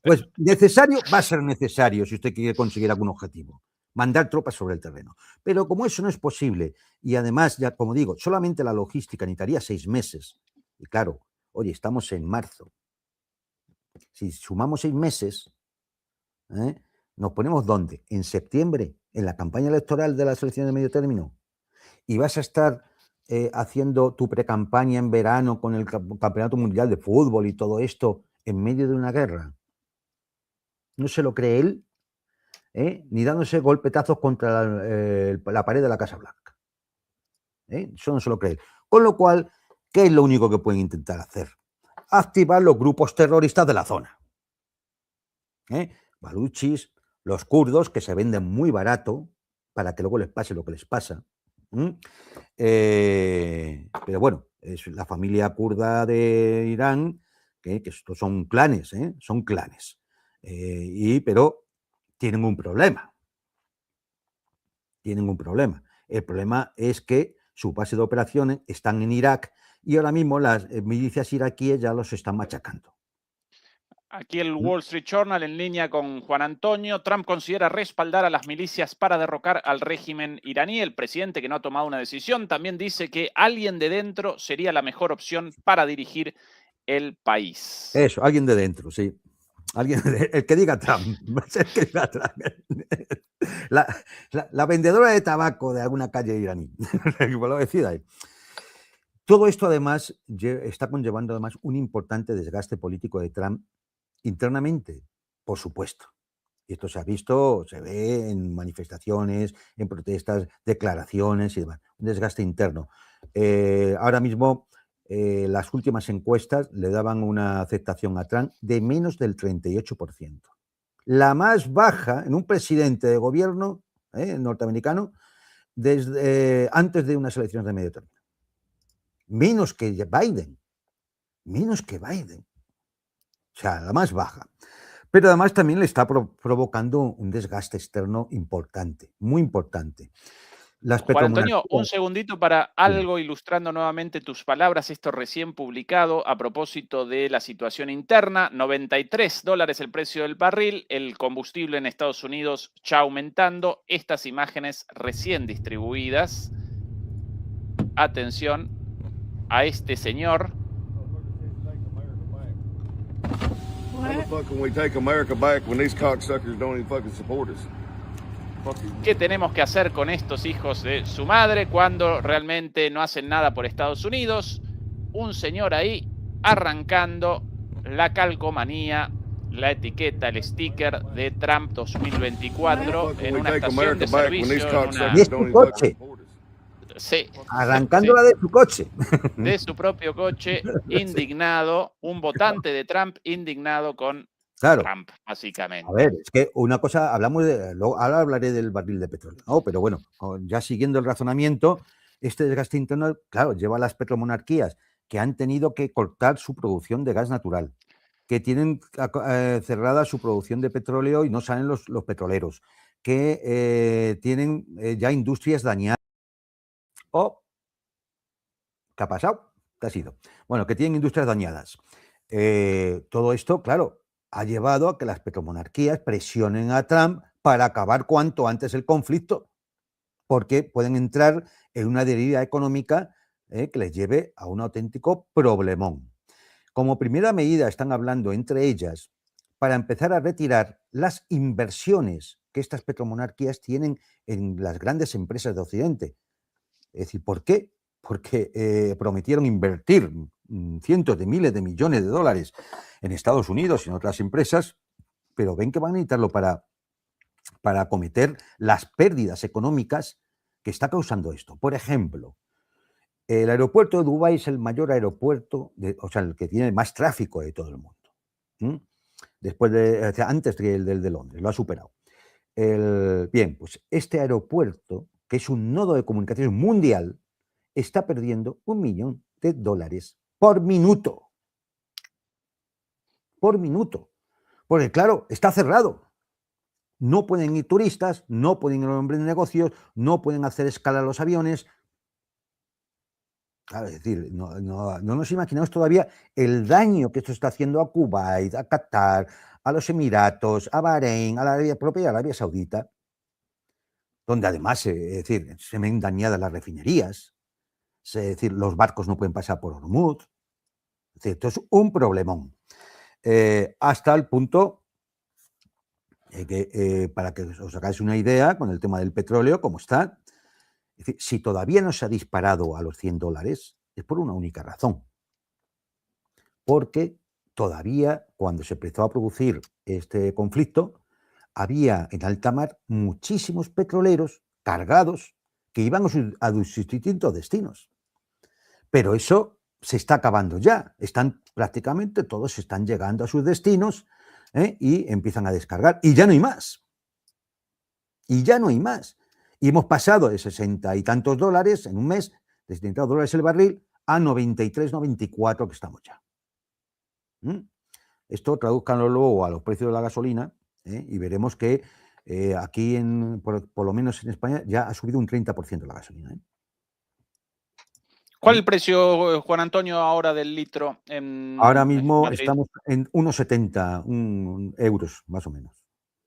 Pues necesario va a ser necesario si usted quiere conseguir algún objetivo. Mandar tropas sobre el terreno. Pero como eso no es posible, y además, ya como digo, solamente la logística necesitaría 6 meses. Y claro, oye, estamos en marzo. Si sumamos 6 meses, ¿nos ponemos dónde? En septiembre, en la campaña electoral de las elecciones de medio término. Y vas a estar haciendo tu precampaña en verano con el Campeonato Mundial de Fútbol y todo esto en medio de una guerra. No se lo cree él, ni dándose golpetazos contra la pared de la Casa Blanca. Eso no se lo cree él. Con lo cual, ¿qué es lo único que pueden intentar hacer? Activar los grupos terroristas de la zona. Baluchis, los kurdos, que se venden muy barato para que luego les pase lo que les pasa. Pero bueno, es la familia kurda de Irán, que estos son clanes, son clanes. Pero tienen un problema. Tienen un problema. El problema es que su base de operaciones están en Irak y ahora mismo las milicias iraquíes ya los están machacando. Aquí el Wall Street Journal en línea con Juan Antonio. Trump considera respaldar a las milicias para derrocar al régimen iraní. El presidente, que no ha tomado una decisión, también dice que alguien de dentro sería la mejor opción para dirigir el país. Eso, alguien de dentro, sí. El que diga Trump. El que diga Trump. La vendedora de tabaco de alguna calle iraní. Lo decida ahí. Todo esto además está conllevando además un importante desgaste político de Trump internamente, por supuesto. Y esto se ha visto, se ve en manifestaciones, en protestas, declaraciones y demás. Un desgaste interno. Ahora mismo, las últimas encuestas le daban una aceptación a Trump de menos del 38%. La más baja en un presidente de gobierno norteamericano desde antes de unas elecciones de medio término. Menos que Biden. Menos que Biden. O sea, la más baja. Pero además también le está provocando un desgaste externo importante, muy importante. Juan Antonio, un segundito para algo ilustrando nuevamente tus palabras. Esto recién publicado a propósito de la situación interna. $93 el precio del barril. El combustible en Estados Unidos ya aumentando. Estas imágenes recién distribuidas. Atención a este señor. ¿Qué tenemos que hacer con estos hijos de su madre cuando realmente no hacen nada por Estados Unidos? Un señor ahí arrancando la calcomanía, la etiqueta, el sticker de Trump 2024 en una estación de servicio. Sí. Arrancándola de su coche. De su propio coche, indignado, un votante de Trump indignado con Trump, básicamente. A ver, es que una cosa, hablamos de, ahora hablaré del barril de petróleo, ¿no? Pero bueno, ya siguiendo el razonamiento, este desgaste interno, claro, lleva a las petromonarquías que han tenido que cortar su producción de gas natural, que tienen cerrada su producción de petróleo y no salen los petroleros, que tienen ya industrias dañadas. ¿Qué ha pasado? ¿Qué ha sido? Bueno, que tienen industrias dañadas. Todo esto, claro, ha llevado a que las petromonarquías presionen a Trump para acabar cuanto antes el conflicto, porque pueden entrar en una deriva económica que les lleve a un auténtico problemón. Como primera medida están hablando entre ellas para empezar a retirar las inversiones que estas petromonarquías tienen en las grandes empresas de Occidente. Es decir, ¿por qué? Porque prometieron invertir cientos de miles de millones de dólares en Estados Unidos y en otras empresas, pero ven que van a necesitarlo para acometer las pérdidas económicas que está causando esto. Por ejemplo, el aeropuerto de Dubái es el mayor aeropuerto, o sea, el que tiene más tráfico de todo el mundo. Antes que el de Londres, lo ha superado. Bien, pues este aeropuerto, que es un nodo de comunicación mundial, está perdiendo $1 millón por minuto. Por minuto. Porque, claro, está cerrado. No pueden ir turistas, no pueden ir hombres de negocios, no pueden hacer escala a los aviones. Claro, es decir, no nos imaginamos todavía el daño que esto está haciendo a Kuwait, a Qatar, a los Emiratos, a Bahrein, a la propia Arabia Saudita, donde además, es decir, se ven dañadas las refinerías, es decir, los barcos no pueden pasar por Hormuz. Es decir, esto es un problemón. Hasta el punto que, para que os hagáis una idea, con el tema del petróleo, cómo está, es decir, si todavía no se ha disparado a los $100, es por una única razón. Porque todavía, cuando se empezó a producir este conflicto, había en alta mar muchísimos petroleros cargados que iban a sus distintos destinos. Pero eso se está acabando ya. Prácticamente todos están llegando a sus destinos y empiezan a descargar. Y ya no hay más. Y ya no hay más. Y hemos pasado de 60 y tantos dólares en un mes, de 70 dólares el barril, a 93, 94 que estamos ya. Esto tradúzcanlo luego a los precios de la gasolina y veremos que aquí, por lo menos en España, ya ha subido un 30% la gasolina. ¿Cuál es el precio, Juan Antonio, ahora del litro? Ahora mismo estamos en 1,70 euros, más o menos.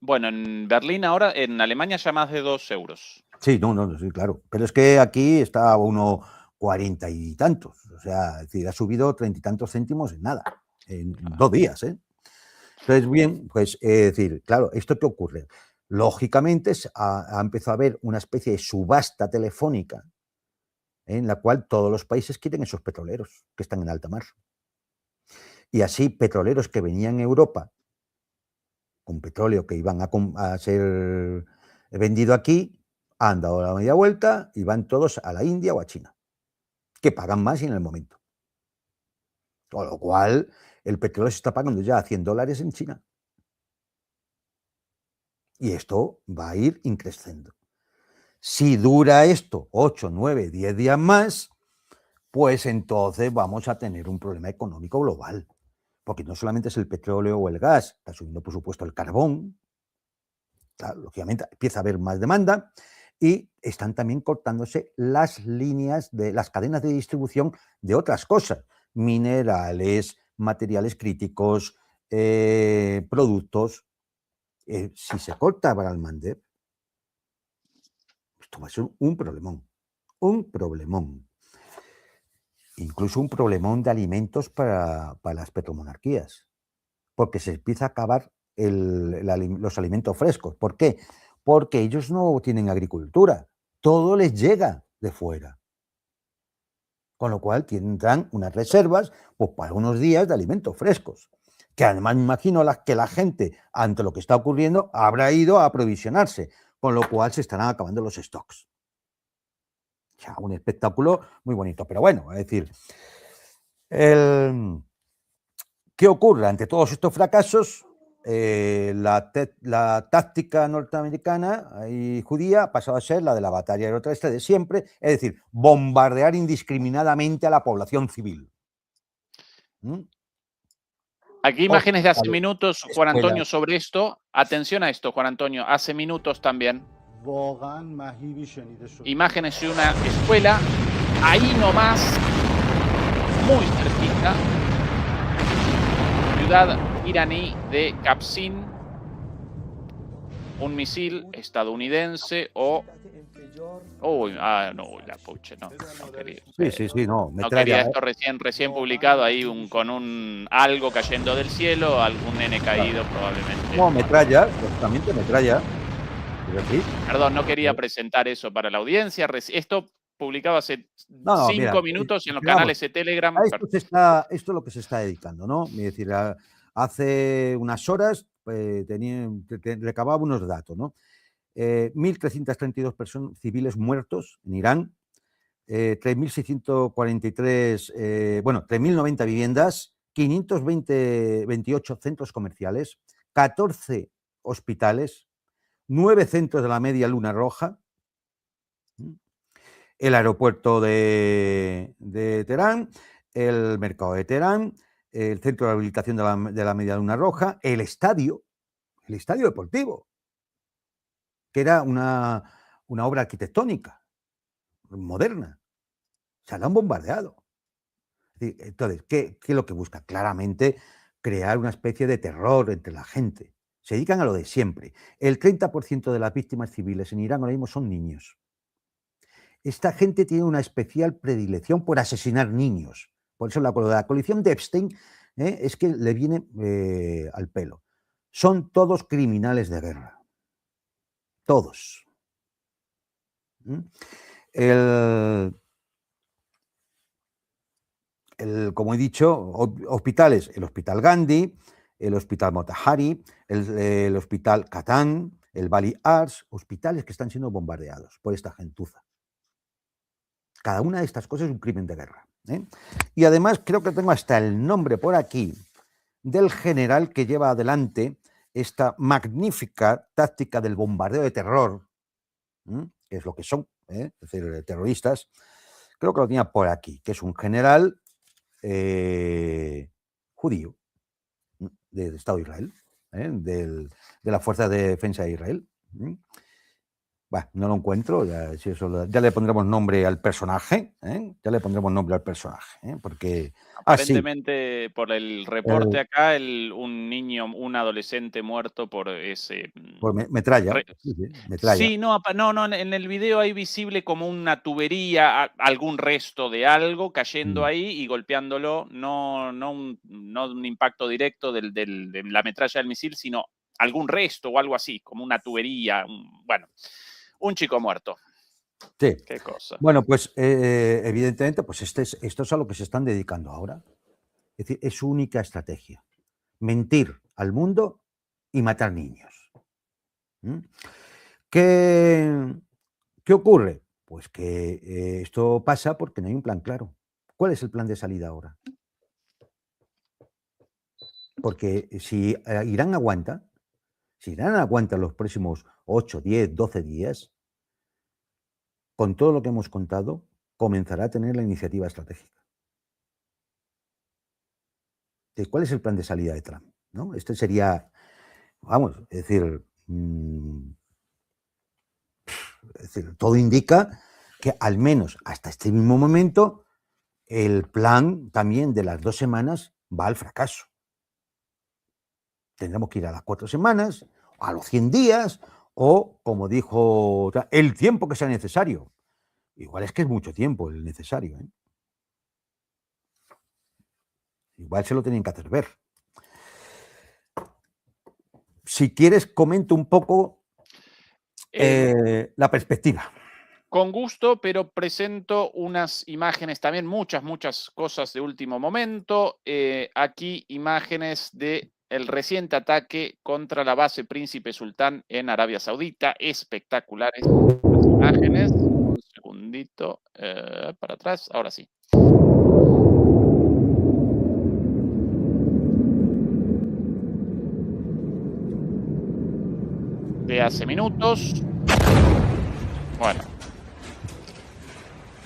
Bueno, en Berlín ahora, en Alemania ya más de 2 euros. Sí, sí, claro. Pero es que aquí está a 1,40 y tantos. O sea, es decir, ha subido 30 y tantos céntimos en nada, en 2 días. Entonces, bien, pues, es decir, claro, ¿esto qué ocurre? Lógicamente ha empezado a haber una especie de subasta telefónica en la cual todos los países quieren esos petroleros que están en alta mar. Y así, petroleros que venían a Europa con petróleo que iban a ser vendido aquí, han dado la media vuelta y van todos a la India o a China, que pagan más en el momento. Con lo cual, el petróleo se está pagando ya a $100 en China. Y esto va a ir increciendo. Si dura esto 8, 9, 10 días más, pues entonces vamos a tener un problema económico global. Porque no solamente es el petróleo o el gas, está subiendo, por supuesto, el carbón. Claro, lógicamente empieza a haber más demanda y están también cortándose las líneas de las cadenas de distribución de otras cosas, minerales, materiales críticos, productos. Si se corta Baralmander, esto va a ser un problemón, incluso un problemón de alimentos para las petromonarquías, porque se empieza a acabar los alimentos frescos. ¿Por qué? Porque ellos no tienen agricultura, todo les llega de fuera. Con lo cual tendrán unas reservas pues, para unos días de alimentos frescos, que además me imagino que la gente, ante lo que está ocurriendo, habrá ido a aprovisionarse, con lo cual se estarán acabando los stocks. O sea, un espectáculo muy bonito. Pero bueno, es decir, ¿qué ocurre ante todos estos fracasos? La táctica norteamericana y judía ha pasado a ser la de la batalla aeroterrestre de siempre, es decir, bombardear indiscriminadamente a la población civil. Aquí imágenes de hace Hospitales, minutos, Juan escuelas. Antonio, sobre esto. Atención a esto, Juan Antonio, hace minutos también. Imágenes de una escuela, ahí nomás, muy cerquita, ciudad iraní de Kapsin, un misil estadounidense o... Uy, no, la pucha, no quería. Sí, no, No quería metralla. esto recién publicado, ahí con algo cayendo del cielo, algún nene caído probablemente. No, metralla, justamente metralla. Pero sí. Perdón, no quería presentar eso para la audiencia. Esto publicado hace 5 minutos en los canales de Telegram. Esto es lo que se está dedicando, ¿no? Es decir, hace unas horas recababa unos datos, ¿no? 1.332 personas civiles muertos en Irán, 3.643, 3.090 viviendas, 528 centros comerciales, 14 hospitales, 9 centros de la Media Luna Roja, el aeropuerto de Teherán, el mercado de Teherán, el centro de rehabilitación de la Media Luna Roja, el estadio deportivo, que era una obra arquitectónica moderna. Se la han bombardeado. Entonces, ¿qué es lo que busca? Claramente crear una especie de terror entre la gente. Se dedican a lo de siempre. El 30% de las víctimas civiles en Irán ahora mismo son niños. Esta gente tiene una especial predilección por asesinar niños. Por eso la coalición de Epstein es que le viene al pelo. Son todos criminales de guerra. Todos. Como he dicho, hospitales, el Hospital Gandhi, el Hospital Motahari, el Hospital Katan, el Bali Ars, hospitales que están siendo bombardeados por esta gentuza. Cada una de estas cosas es un crimen de guerra. Y además creo que tengo hasta el nombre por aquí del general que lleva adelante esta magnífica táctica del bombardeo de terror, que es lo que son, es decir, terroristas. Creo que lo tenía por aquí, que es un general judío del Estado de Israel, de la Fuerza de Defensa de Israel. Bueno, no lo encuentro, ya le pondremos nombre al personaje, ya le pondremos nombre al personaje, porque... Aparentemente, por el reporte acá, un adolescente muerto por ese... Por metralla. Metralla. Sí, no, en el video hay visible como una tubería, algún resto de algo cayendo ahí y golpeándolo, no un impacto directo de la metralla del misil, sino algún resto o algo así, como una tubería, un chico muerto. Sí. Qué cosa. Bueno, pues evidentemente, pues esto es a lo que se están dedicando ahora. Es decir, es su única estrategia. Mentir al mundo y matar niños. ¿Qué ocurre? Pues que esto pasa porque no hay un plan claro. ¿Cuál es el plan de salida ahora? Porque si Irán aguanta los próximos 8, 10, 12 días, con todo lo que hemos contado, comenzará a tener la iniciativa estratégica. ¿Cuál es el plan de salida de Trump? ¿No? Este sería, es decir, todo indica que al menos hasta este mismo momento el plan también de las 2 semanas va al fracaso. Tendremos que ir a las 4 semanas, a los 100 días, o, como dijo, el tiempo que sea necesario. Igual es que es mucho tiempo el necesario. Igual se lo tienen que hacer ver. Si quieres, comento un poco la perspectiva. Con gusto, pero presento unas imágenes también, muchas cosas de último momento. Aquí imágenes de el reciente ataque contra la base Príncipe Sultán en Arabia Saudita. Espectaculares las imágenes. segundito. Para atrás, ahora sí. De hace minutos. Bueno.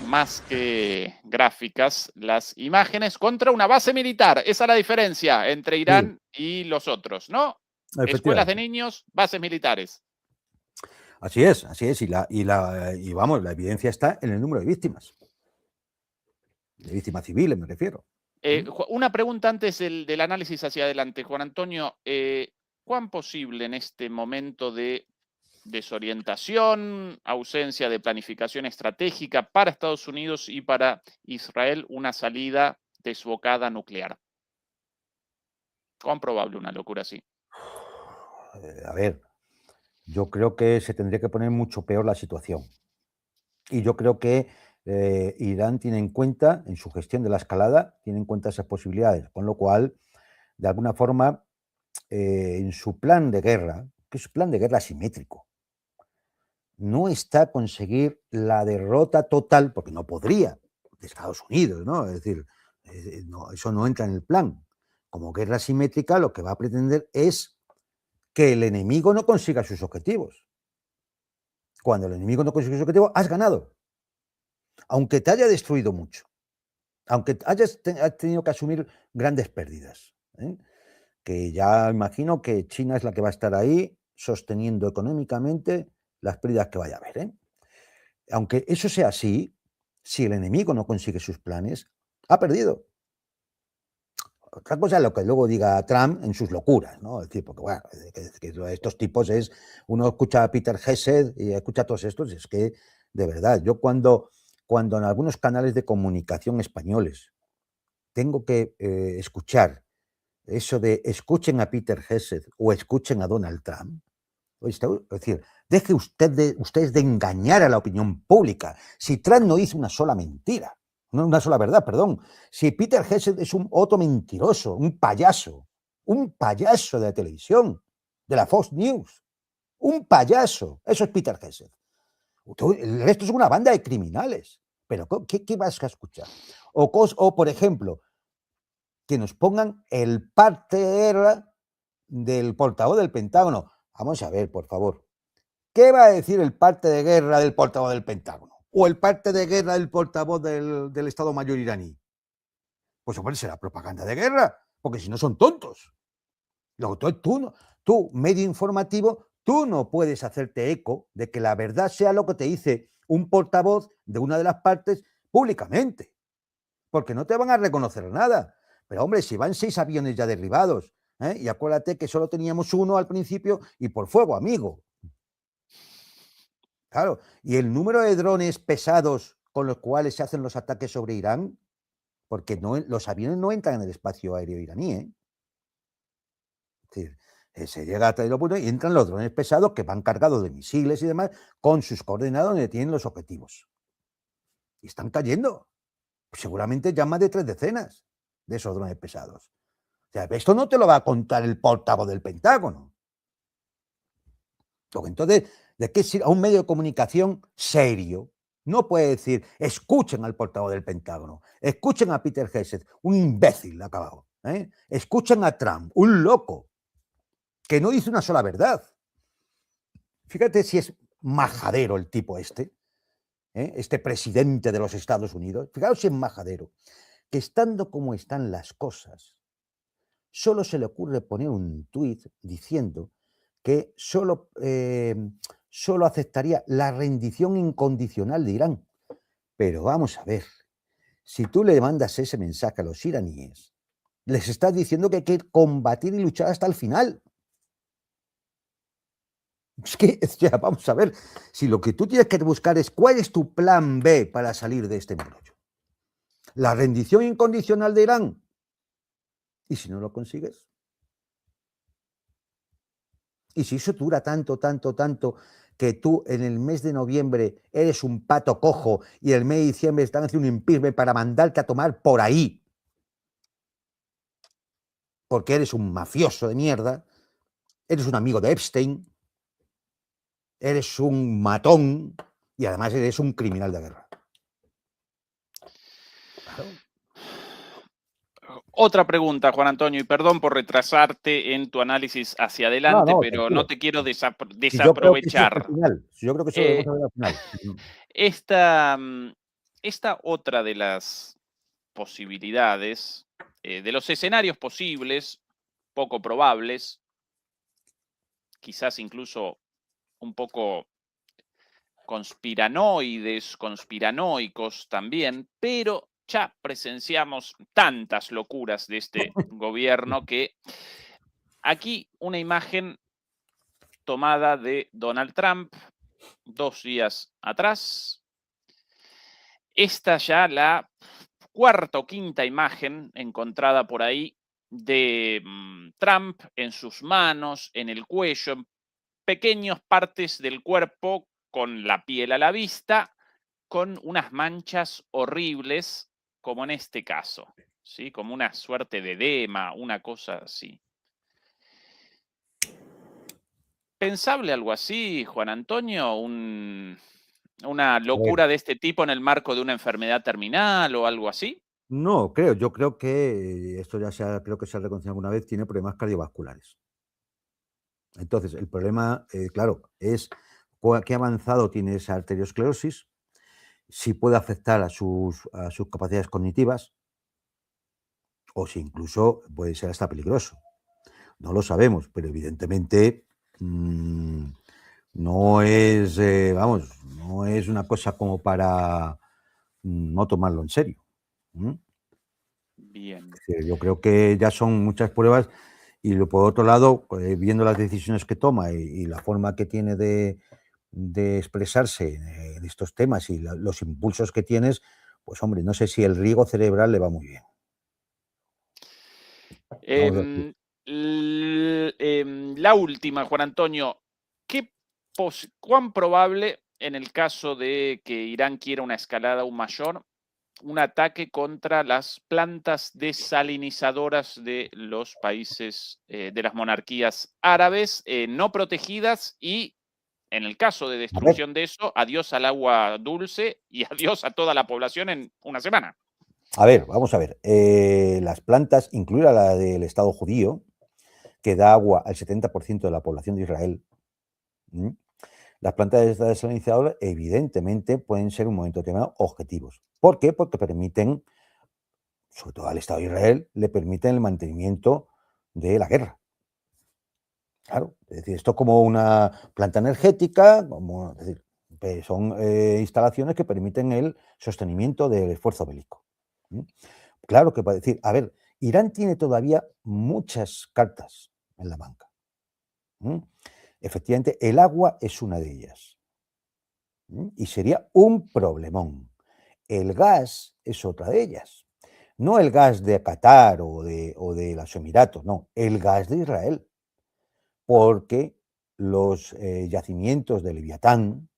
Más que gráficas, las imágenes contra una base militar. Esa es la diferencia entre Irán y los otros, ¿no? Escuelas de niños, bases militares. Así es. Y vamos, la evidencia está en el número de víctimas. De víctimas civiles, me refiero. Una pregunta antes del análisis hacia adelante, Juan Antonio. ¿Cuán posible en este momento de desorientación, ausencia de planificación estratégica para Estados Unidos y para Israel una salida desbocada nuclear? ¿Cuán probable una locura así? A ver, yo creo que se tendría que poner mucho peor la situación. Y yo creo que Irán tiene en cuenta, en su gestión de la escalada, tiene en cuenta esas posibilidades, con lo cual, de alguna forma, en su plan de guerra, que es un plan de guerra asimétrico, no está conseguir la derrota total, porque no podría, de Estados Unidos, ¿no? Es decir, no, eso no entra en el plan. Como guerra asimétrica, lo que va a pretender es que el enemigo no consiga sus objetivos. Cuando el enemigo no consigue sus objetivos, has ganado. Aunque te haya destruido mucho, aunque hayas tenido que asumir grandes pérdidas, ¿eh? Que ya imagino que China es la que va a estar ahí sosteniendo económicamente las pérdidas que vaya a haber, ¿eh? Aunque eso sea así, si el enemigo no consigue sus planes, ha perdido. Otra cosa es lo que luego diga Trump en sus locuras, ¿no? Es decir, porque bueno, que estos tipos es, uno escucha a Peter Hesed y escucha a todos estos, es que, de verdad, yo cuando en algunos canales de comunicación españoles tengo que escuchar eso de escuchen a Peter Hesed o escuchen a Donald Trump, es decir, deje ustedes de engañar a la opinión pública. Si Trump no hizo una sola mentira, no una sola verdad, perdón. Si Peter Hesed es otro mentiroso, un payaso de la televisión, de la Fox News, un payaso, eso es Peter Hesed. El resto es una banda de criminales. Pero ¿qué vas a escuchar? O, por ejemplo, que nos pongan el parte de guerra del portavoz del Pentágono. Vamos a ver, por favor. ¿Qué va a decir el parte de guerra del portavoz del Pentágono? ¿O el parte de guerra del portavoz del Estado Mayor iraní? Pues hombre, será propaganda de guerra, porque si no son tontos. Luego, tú, medio informativo, tú no puedes hacerte eco de que la verdad sea lo que te dice un portavoz de una de las partes públicamente, porque no te van a reconocer nada. Pero hombre, si van 6 aviones ya derribados, y acuérdate que solo teníamos uno al principio y por fuego amigo. Claro, y el número de drones pesados con los cuales se hacen los ataques sobre Irán, porque los aviones no entran en el espacio aéreo iraní, ¿eh? Es decir, se llega a tal punto y entran los drones pesados que van cargados de misiles y demás con sus coordenadas donde tienen los objetivos. Y están cayendo. Seguramente ya más de 3 decenas de esos drones pesados. O sea, esto no te lo va a contar el portavoz del Pentágono. Entonces, ¿de qué sirve a un medio de comunicación serio? No puede decir, escuchen al portavoz del Pentágono, escuchen a Peter Hesed, un imbécil acabado, ¿eh? Escuchen a Trump, un loco, que no dice una sola verdad. Fíjate si es majadero el tipo este presidente de los Estados Unidos. Fijaos si es majadero, que estando como están las cosas, solo se le ocurre poner un tuit diciendo que solo aceptaría la rendición incondicional de Irán. Pero vamos a ver, si tú le mandas ese mensaje a los iraníes, les estás diciendo que hay que combatir y luchar hasta el final. Es que, ya, vamos a ver, si lo que tú tienes que buscar es cuál es tu plan B para salir de este embrollo. La rendición incondicional de Irán. ¿Y si no lo consigues? Y si eso dura tanto, que tú en el mes de noviembre eres un pato cojo y el mes de diciembre están haciendo un impeachment para mandarte a tomar por ahí, porque eres un mafioso de mierda, eres un amigo de Epstein, eres un matón, Y además eres un criminal de guerra. Claro. Otra pregunta, Juan Antonio, y perdón por retrasarte en tu análisis hacia adelante, No, pero no tranquilo. te quiero Si yo creo que eso es al desaprovechar. final. Si yo creo que eso lo Eh, vamos a ver al final. esta, esta otra de las posibilidades, de los escenarios posibles, poco probables, quizás incluso un poco conspiranoicos también, pero ya presenciamos tantas locuras de este gobierno que aquí una imagen tomada de Donald Trump 2 días atrás. Esta ya la cuarta o quinta imagen encontrada por ahí de Trump en sus manos, en el cuello, en pequeñas partes del cuerpo con la piel a la vista, con unas manchas horribles, como en este caso, ¿sí? Como una suerte de edema, una cosa así. ¿Pensable algo así, Juan Antonio? ¿Una A ver, locura de este tipo en el marco de una enfermedad terminal o algo así? no, yo creo que esto creo que se ha reconocido alguna vez, tiene problemas cardiovasculares. Entonces, el problema, claro, es qué avanzado tiene esa arteriosclerosis, si puede afectar a sus capacidades cognitivas o si incluso puede ser hasta peligroso. No lo sabemos, pero evidentemente no es, no es una cosa como para no tomarlo en serio. Bien. Yo creo que ya son muchas pruebas y por otro lado, viendo las decisiones que toma y la forma que tiene de expresarse en estos temas y los impulsos que tienes, pues hombre, no sé si el riego cerebral le va muy bien. Vamos a ver. La última, Juan Antonio, ¿cuán probable en el caso de que Irán quiera una escalada aún mayor, un ataque contra las plantas desalinizadoras de los países, de las monarquías árabes no protegidas y, en el caso de A ver, destrucción de eso, adiós al agua dulce y adiós a toda la población en una semana? vamos a ver. Las plantas, incluida la del Estado judío, que da agua al 70% de la población de Israel, las plantas desalinizadoras evidentemente pueden ser un momento determinado objetivos. ¿Por qué? Porque permiten, sobre todo al Estado de Israel, le permiten el mantenimiento de la guerra. Claro, es decir, esto como una planta energética, es decir, son instalaciones que permiten el sostenimiento del esfuerzo bélico. Claro que para decir, a ver, Irán tiene todavía muchas cartas en la banca. Efectivamente, el agua es una de ellas. Y sería un problemón. El gas es otra de ellas. No el gas de Qatar o de los Emiratos, no, el gas de Israel. Porque los yacimientos de Leviatán,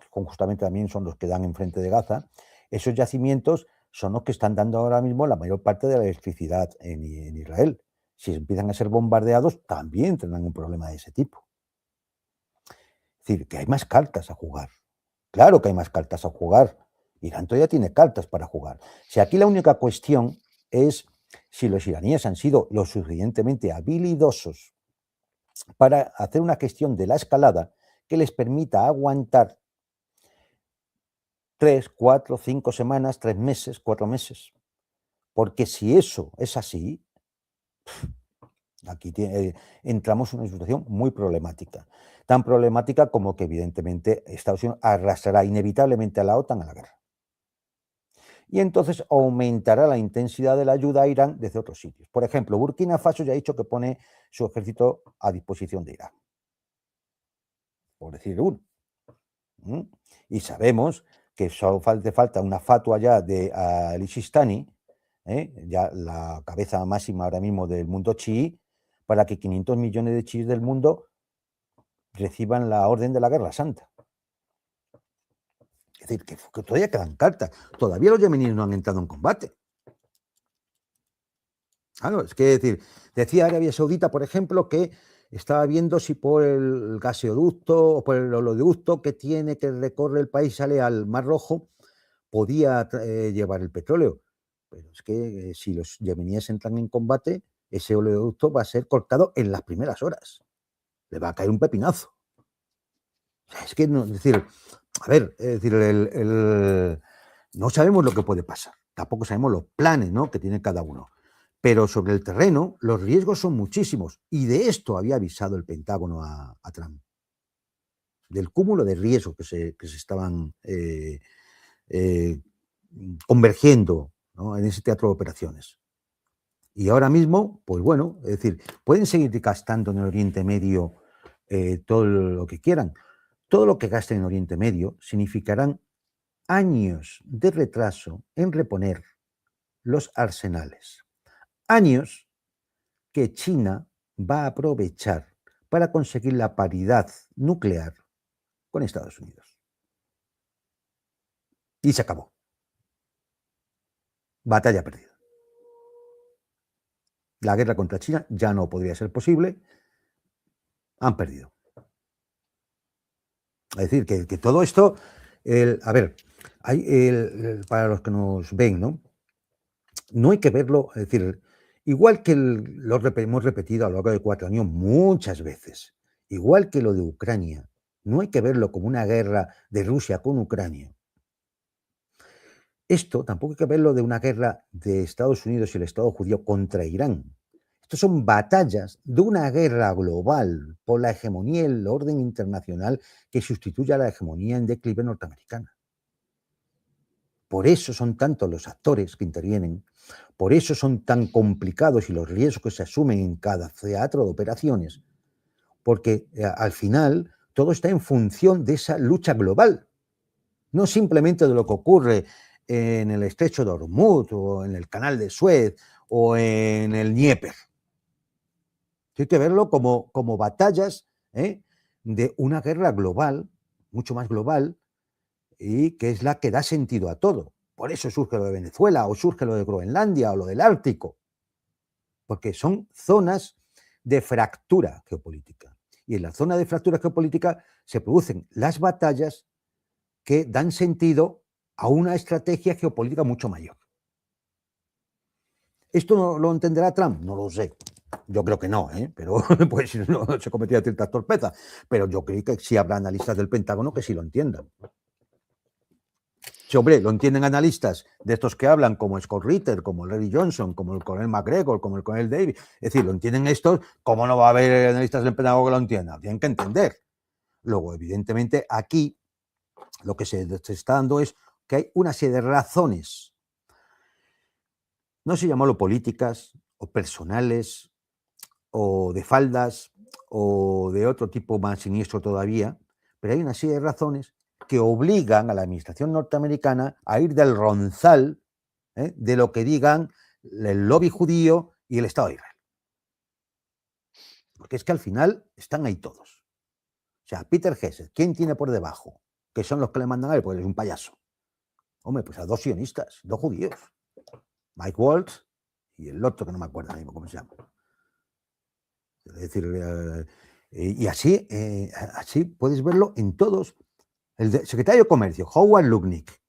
justamente también son los que dan enfrente de Gaza, esos yacimientos son los que están dando ahora mismo la mayor parte de la electricidad en Israel. Si empiezan a ser bombardeados, también tendrán un problema de ese tipo. Es decir, que hay más cartas a jugar. Claro que hay más cartas a jugar. Irán todavía tiene cartas para jugar. Si aquí la única cuestión es si los iraníes han sido lo suficientemente habilidosos para hacer una gestión de la escalada que les permita aguantar 3, 4, 5 semanas, 3 meses, 4 meses. Porque si eso es así, aquí entramos en una situación muy problemática. Tan problemática como que evidentemente Estados Unidos arrastrará inevitablemente a la OTAN a la guerra. Y entonces aumentará la intensidad de la ayuda a Irán desde otros sitios. Por ejemplo, Burkina Faso ya ha dicho que pone su ejército a disposición de Irán. Por decir uno. Y sabemos que solo falta una fatua ya de Ali Sistani, ya la cabeza máxima ahora mismo del mundo chií, para que 500 millones de chiíes del mundo reciban la orden de la Guerra Santa. Es decir, que todavía quedan cartas. Todavía los yemeníes no han entrado en combate. Claro, es que decir, decía Arabia Saudita, por ejemplo, que estaba viendo si por el gaseoducto o por el oleoducto que tiene, que recorre el país, sale al Mar Rojo, podía llevar el petróleo. Pero es que si los yemeníes entran en combate, ese oleoducto va a ser cortado en las primeras horas. Le va a caer un pepinazo. Es que, no, es decir, a ver, es decir, no sabemos lo que puede pasar. Tampoco sabemos los planes, ¿no?, que tiene cada uno. Pero sobre el terreno, los riesgos son muchísimos. Y de esto había avisado el Pentágono a Trump. Del cúmulo de riesgos que se estaban convergiendo, ¿no?, en ese teatro de operaciones. Y ahora mismo, pues bueno, es decir, pueden seguir gastando en el Oriente Medio todo lo que quieran. Todo lo que gasten en Oriente Medio significarán años de retraso en reponer los arsenales. Años que China va a aprovechar para conseguir la paridad nuclear con Estados Unidos. Y se acabó. Batalla perdida. La guerra contra China ya no podría ser posible. Han perdido. Es decir, que todo esto, a ver, para los que nos ven, ¿no? No hay que verlo, es decir, igual que lo hemos repetido a lo largo de 4 años muchas veces, igual que lo de Ucrania, no hay que verlo como una guerra de Rusia con Ucrania. Esto tampoco hay que verlo de una guerra de Estados Unidos y el Estado judío contra Irán. Estos son batallas de una guerra global por la hegemonía y el orden internacional que sustituye a la hegemonía en declive norteamericana. Por eso son tantos los actores que intervienen, por eso son tan complicados y los riesgos que se asumen en cada teatro de operaciones, porque al final todo está en función de esa lucha global, no simplemente de lo que ocurre en el estrecho de Hormuz o en el canal de Suez o en el Dnieper. Hay que verlo como batallas de una guerra global, mucho más global, y que es la que da sentido a todo. Por eso surge lo de Venezuela, o surge lo de Groenlandia, o lo del Ártico, porque son zonas de fractura geopolítica. Y en la zona de fractura geopolítica se producen las batallas que dan sentido a una estrategia geopolítica mucho mayor. ¿Esto no lo entenderá Trump? No lo sé. Yo creo que no, pero pues no se cometería ciertas torpezas. Pero yo creo que sí habrá analistas del Pentágono que sí lo entiendan. Sí, hombre, lo entienden analistas de estos que hablan, como Scott Ritter, como Larry Johnson, como el coronel McGregor, como el coronel Davis. Es decir, lo entienden estos. ¿Cómo no va a haber analistas del Pentágono que lo entiendan? Tienen que entender. Luego, evidentemente, aquí lo que se está dando es que hay una serie de razones, no sé llamarlo políticas o personales o de faldas o de otro tipo más siniestro todavía, pero hay una serie de razones que obligan a la administración norteamericana a ir del ronzal de lo que digan el lobby judío y el Estado de Israel. Porque es que al final están ahí todos. O sea, Peter Hesed, ¿quién tiene por debajo? Que son los que le mandan a él, pues es un payaso. Hombre, pues a 2 sionistas, 2 judíos. Mike Waltz y el otro que no me acuerdo mismo cómo se llama. Es decir, y así puedes verlo en todos. El secretario de Comercio, Howard Lutnick.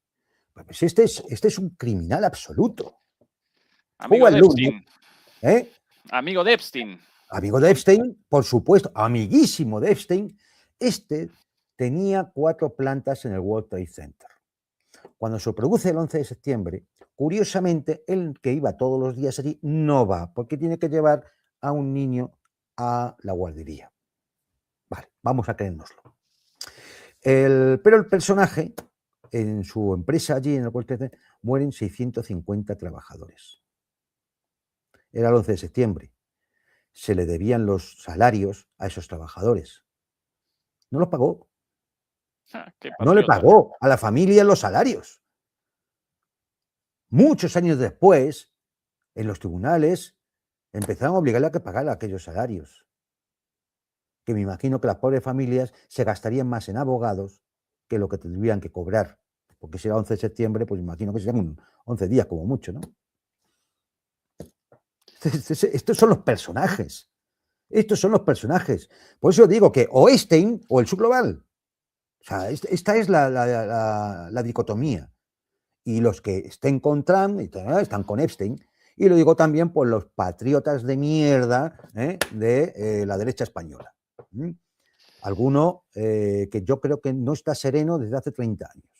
Pues este es un criminal absoluto. Amigo de Epstein. Amigo de Epstein. Amigo de Epstein, por supuesto, amiguísimo de Epstein. Este tenía 4 plantas en el World Trade Center. Cuando se produce el 11 de septiembre, curiosamente, el que iba todos los días allí no va, porque tiene que llevar a un niño a la guardería. Vale, vamos a creérnoslo. Pero el personaje, en su empresa allí en el World Trade Center, mueren 650 trabajadores. Era el 11 de septiembre. Se le debían los salarios a esos trabajadores. No los pagó. No le pagó a la familia los salarios. Muchos años después, en los tribunales, empezaron a obligarle a que pagara aquellos salarios. Que me imagino que las pobres familias se gastarían más en abogados que lo que tendrían que cobrar. Porque si era 11 de septiembre, pues me imagino que serían 11 días como mucho, ¿no? Estos son los personajes. Estos son los personajes. Por eso digo que o Einstein o el subglobal. O sea, esta es la dicotomía. Y los que estén con Trump están con Epstein. Y lo digo también por los patriotas de mierda de la derecha española. Alguno que yo creo que no está sereno desde hace 30 años.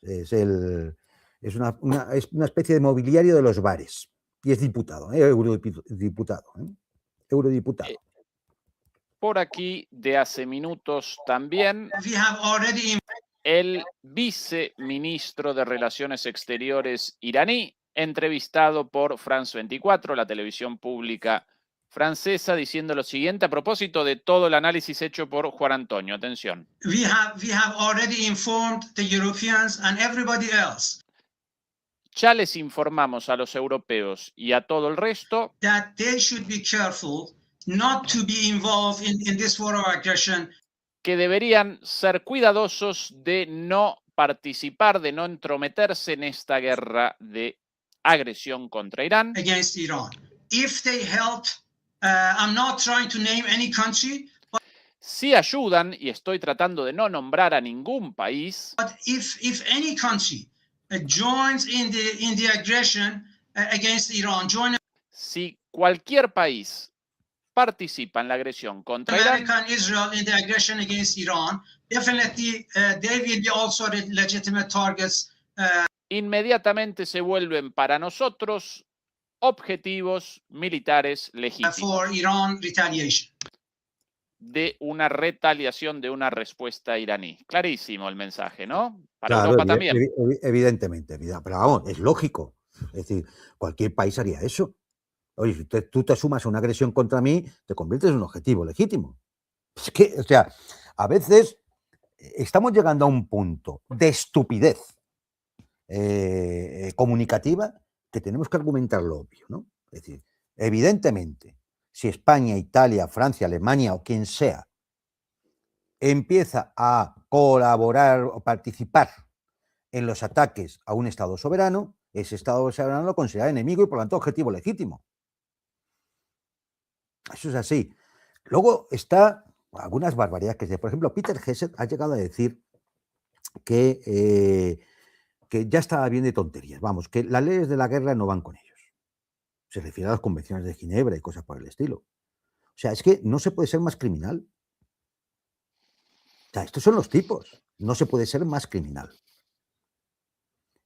Es una especie de mobiliario de los bares. Y es diputado, eurodiputado. Eurodiputado. Por aquí, de hace minutos también, el viceministro de Relaciones Exteriores iraní, entrevistado por France 24, la televisión pública francesa, diciendo lo siguiente a propósito de todo el análisis hecho por Juan Antonio. Atención. We have already informed the Europeans and everybody else Ya les informamos a los europeos y a todo el resto that they should be careful not to be involved in this war of aggression que deberían ser cuidadosos de no participar, de no entrometerse en esta guerra de agresión contra Irán. against Iran. If they help, I'm not trying to name any country, Si ayudan, y estoy tratando de no nombrar a ningún país, but if any country joins in the aggression against Iran, join si cualquier país participa en la agresión contra Irán, America and Israel in the aggression against Iran, definitely they will be also legitimate targets. Inmediatamente se vuelven para nosotros objetivos militares legítimos For Iran retaliation. de una retaliación, de una respuesta iraní. Clarísimo el mensaje, ¿no? Para Claro, Europa también. evidentemente. Pero vamos, es lógico. Es decir, cualquier país haría eso. Oye, si tú te sumas a una agresión contra mí, te conviertes en un objetivo legítimo. Es que, o sea, a veces estamos llegando a un punto de estupidez comunicativa que tenemos que argumentar lo obvio, ¿no? Es decir, evidentemente, si España, Italia, Francia, Alemania o quien sea empieza a colaborar o participar en los ataques a un Estado soberano, ese Estado soberano lo considera enemigo y por lo tanto objetivo legítimo. Eso es así. Luego está algunas barbaridades. Por ejemplo, Peter Hegseth ha llegado a decir que ya estaba bien de tonterías. Vamos, que las leyes de la guerra no van con ellos. Se refiere a las convenciones de Ginebra y cosas por el estilo. O sea, es que no se puede ser más criminal. O sea, estos son los tipos. No se puede ser más criminal.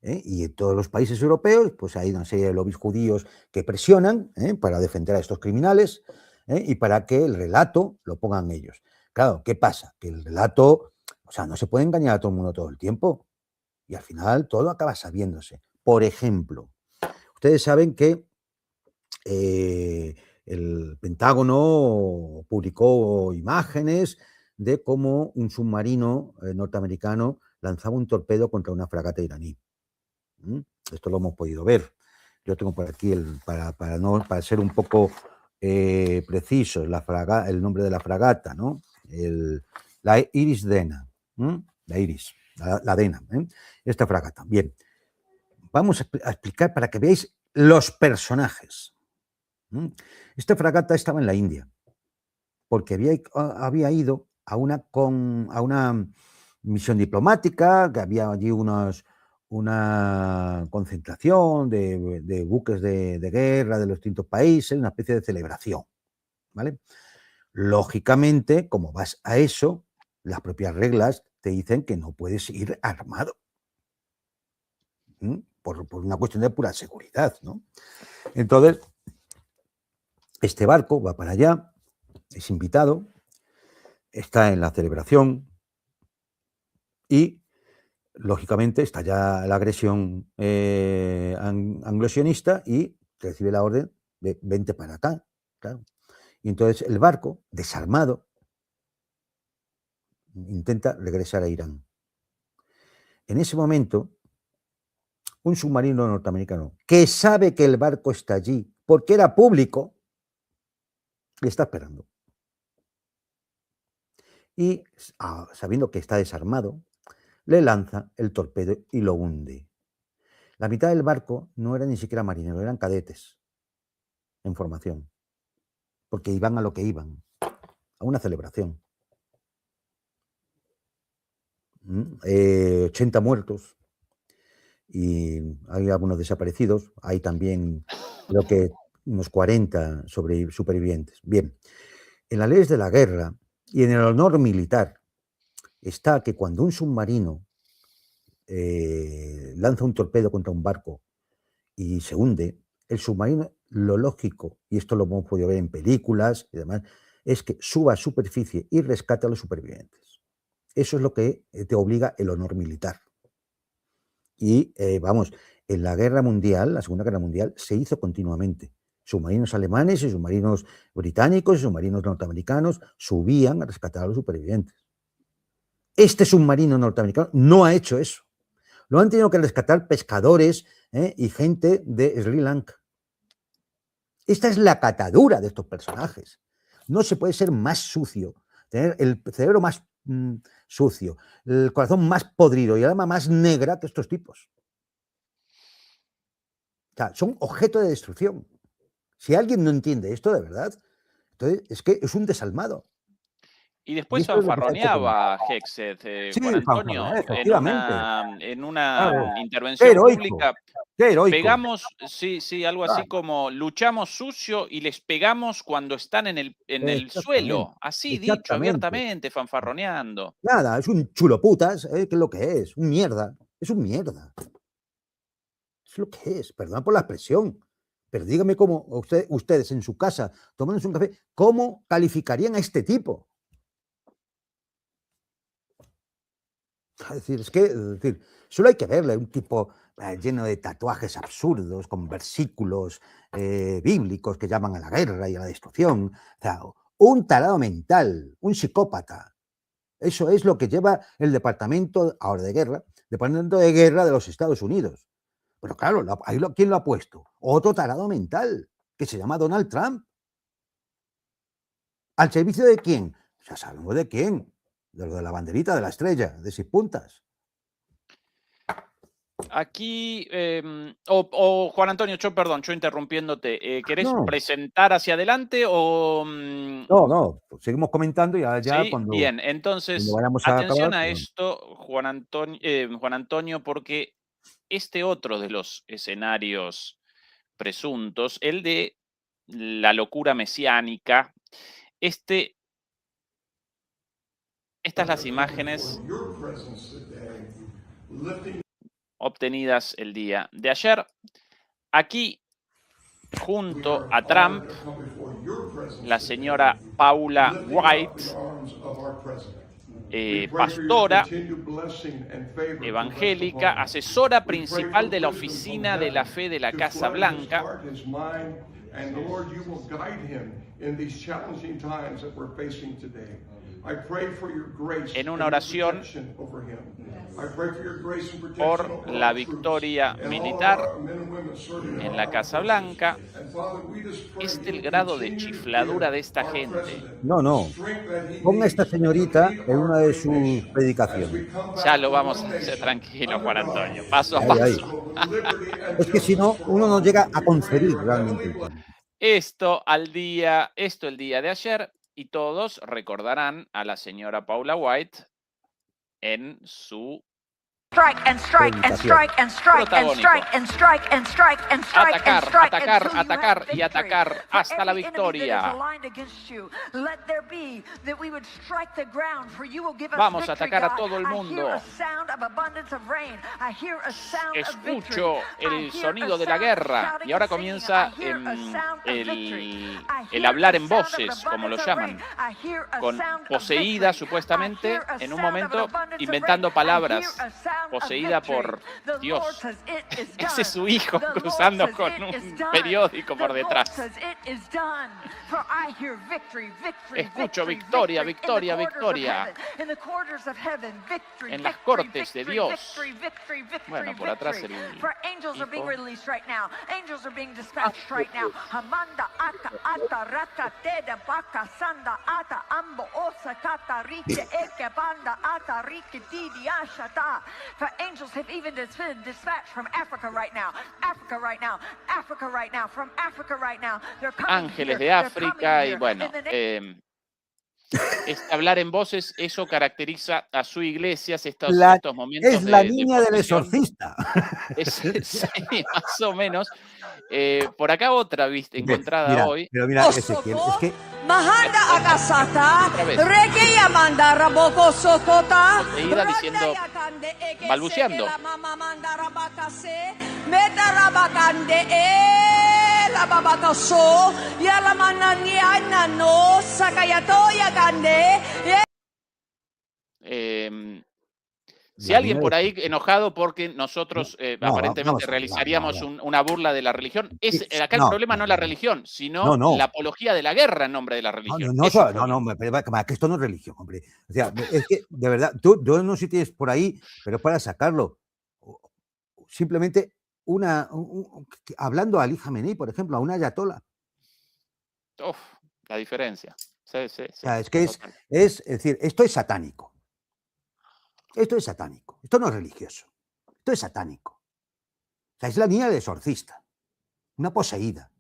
Y en todos los países europeos, pues hay una serie de lobbies judíos que presionan para defender a estos criminales y para que el relato lo pongan ellos. Claro, ¿qué pasa? Que el relato, o sea, no se puede engañar a todo el mundo todo el tiempo. Y al final todo acaba sabiéndose. Por ejemplo, ustedes saben que el Pentágono publicó imágenes de cómo un submarino norteamericano lanzaba un torpedo contra una fragata iraní. Esto lo hemos podido ver. Yo tengo por aquí, para ser un poco preciso, el nombre de la fragata, ¿no? La Iris Dena. La Iris, la Dena. Esta fragata. Bien. Vamos a explicar para que veáis los personajes. Esta fragata estaba en la India, porque había ido a una misión diplomática, que había allí una concentración de buques de guerra de los distintos países, una especie de celebración, ¿vale? Lógicamente, como vas a eso, las propias reglas te dicen que no puedes ir armado. Por una cuestión de pura seguridad, ¿no? Entonces, este barco va para allá, es invitado, está en la celebración y, lógicamente, está ya la agresión anglosionista y recibe la orden de vente para acá, claro. Y entonces el barco, desarmado, intenta regresar a Irán. En ese momento, un submarino norteamericano que sabe que el barco está allí porque era público, le está esperando. Y sabiendo que está desarmado, le lanza el torpedo y lo hunde. La mitad del barco no eran ni siquiera marineros, eran cadetes en formación. porque iban a lo que iban, a una celebración. 80 muertos y hay algunos desaparecidos, hay también creo que unos 40 supervivientes. Bien, en las leyes de la guerra y en el honor militar está que cuando un submarino lanza un torpedo contra un barco y se hunde, el submarino, lo lógico, y esto lo hemos podido ver en películas y demás, es que suba a superficie y rescate a los supervivientes. Eso es lo que te obliga el honor militar. Y vamos, en la guerra mundial, la Segunda Guerra Mundial, se hizo continuamente. Submarinos alemanes y submarinos británicos y submarinos norteamericanos subían a rescatar a los supervivientes. Este submarino norteamericano no ha hecho eso. Lo han tenido que rescatar pescadores y gente de Sri Lanka. Esta es la catadura de estos personajes. No se puede ser más sucio, tener el cerebro más sucio, el corazón más podrido y el alma más negra que estos tipos. O sea, son objeto de destrucción. Si alguien no entiende esto de verdad, entonces es que es un desalmado. Y después fanfarroneaba Hexed, sí, Juan Antonio, en una intervención pública. Pegamos, sí, algo así como luchamos sucio y les pegamos cuando están en el suelo. Así dicho abiertamente, fanfarroneando. Nada, es un chuloputas, que es lo que es, un mierda. Es un mierda. Es lo que es, perdón por la expresión. Pero dígame cómo ustedes en su casa, tomándose un café, ¿cómo calificarían a este tipo? Es decir, solo hay que verle, un tipo lleno de tatuajes absurdos, con versículos bíblicos que llaman a la guerra y a la destrucción. O sea, un tarado mental, un psicópata. Eso es lo que lleva el Departamento ahora de Guerra, Departamento de Guerra de los Estados Unidos. Pero claro, ¿quién lo ha puesto? Otro tarado mental, que se llama Donald Trump. ¿Al servicio de quién? Ya sabemos de quién. De lo de la banderita de la estrella, de 6 puntas. Aquí, Juan Antonio, yo interrumpiéndote, ¿querés presentar hacia adelante o...? No, pues seguimos comentando y ya ¿sí? cuando... Bien, entonces, atención a esto, Juan Antonio, porque este otro de los escenarios presuntos, el de la locura mesiánica, estas las imágenes obtenidas el día de ayer. Aquí, junto a Trump, la señora Paula White, pastora evangélica, asesora principal de la Oficina de la Fe de la Casa Blanca. En una oración por la victoria militar en la Casa Blanca. Es el grado de chifladura de esta gente. No. Ponga a esta señorita en una de sus predicaciones. Ya lo vamos a hacer tranquilo, Juan Antonio, paso a paso. Es que si no, uno no llega a concebir realmente. Esto el día de ayer, y todos recordarán a la señora Paula White en su Strike and strike and strike and strike and strike and strike and strike and strike and strike. Atacar y atacar hasta la victoria. Vamos a atacar a todo el mundo. Escucho el sonido de la guerra y ahora comienza el hablar en voces, como lo llaman, con poseída supuestamente en un momento inventando palabras. Poseída por Dios. Ese es su hijo cruzando con un periódico por detrás. Escucho victoria, victoria, victoria. En las cortes de Dios. Bueno, por atrás el hijo. For angels have even been dispatched from Africa right now. Africa right now. Africa right now. From Africa right now. They're coming Ángeles here. de They're coming África y here. bueno, In the name hablar en voces, eso caracteriza a su iglesia, estos momentos Es la de niña del posesión. exorcista. Sí, más o menos. Por acá otra encontrada Mira, hoy. pero mira, Ezequiel, es que Mahanda akasata, Otra vez. reke yamanda raboko sokota, Seguida diciendo, balbuceando. Meta rabakande la babakaso, yala mananiana no sakayato yakande. Si alguien por ahí enojado porque nosotros No, aparentemente vamos a ver, realizaríamos no. una burla de la religión, acá el problema no es la religión, sino No. la apología de la guerra en nombre de la religión. No, que esto no es religión, hombre. O sea, es que, de verdad, yo no sé si tienes por ahí, pero para sacarlo, simplemente hablando a Ali Jamenei, por ejemplo, a una ayatola. Uf, la diferencia. Sí, o sea, es que es decir, esto es satánico. Esto es satánico. Esto no es religioso. Esto es satánico. O sea, es la niña del exorcista. Una poseída.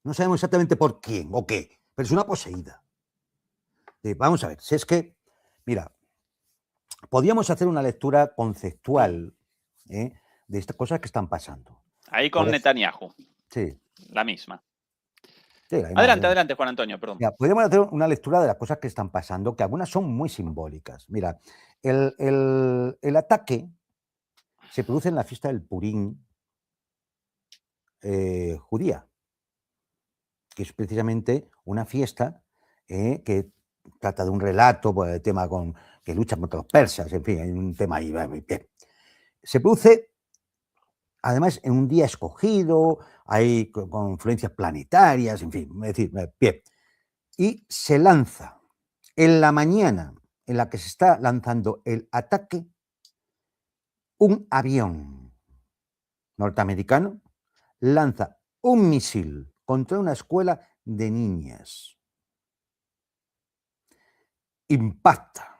No sabemos exactamente por quién o qué, pero es una poseída. Vamos a ver, si es que, mira, podríamos hacer una lectura conceptual de estas cosas que están pasando. Ahí con Netanyahu. Sí. La misma. Sí, adelante, Juan Antonio, perdón. Mira, podríamos hacer una lectura de las cosas que están pasando, que algunas son muy simbólicas. Mira, el ataque se produce en la fiesta del Purín judía, que es precisamente una fiesta que trata de un relato, pues, de tema que lucha contra los persas, en fin, hay un tema ahí. Bien. Se produce, además, en un día escogido, hay con influencias planetarias, en fin, es decir, bien. Y se lanza en la mañana en la que se está lanzando el ataque, un avión norteamericano lanza un misil contra una escuela de niñas. Impacta.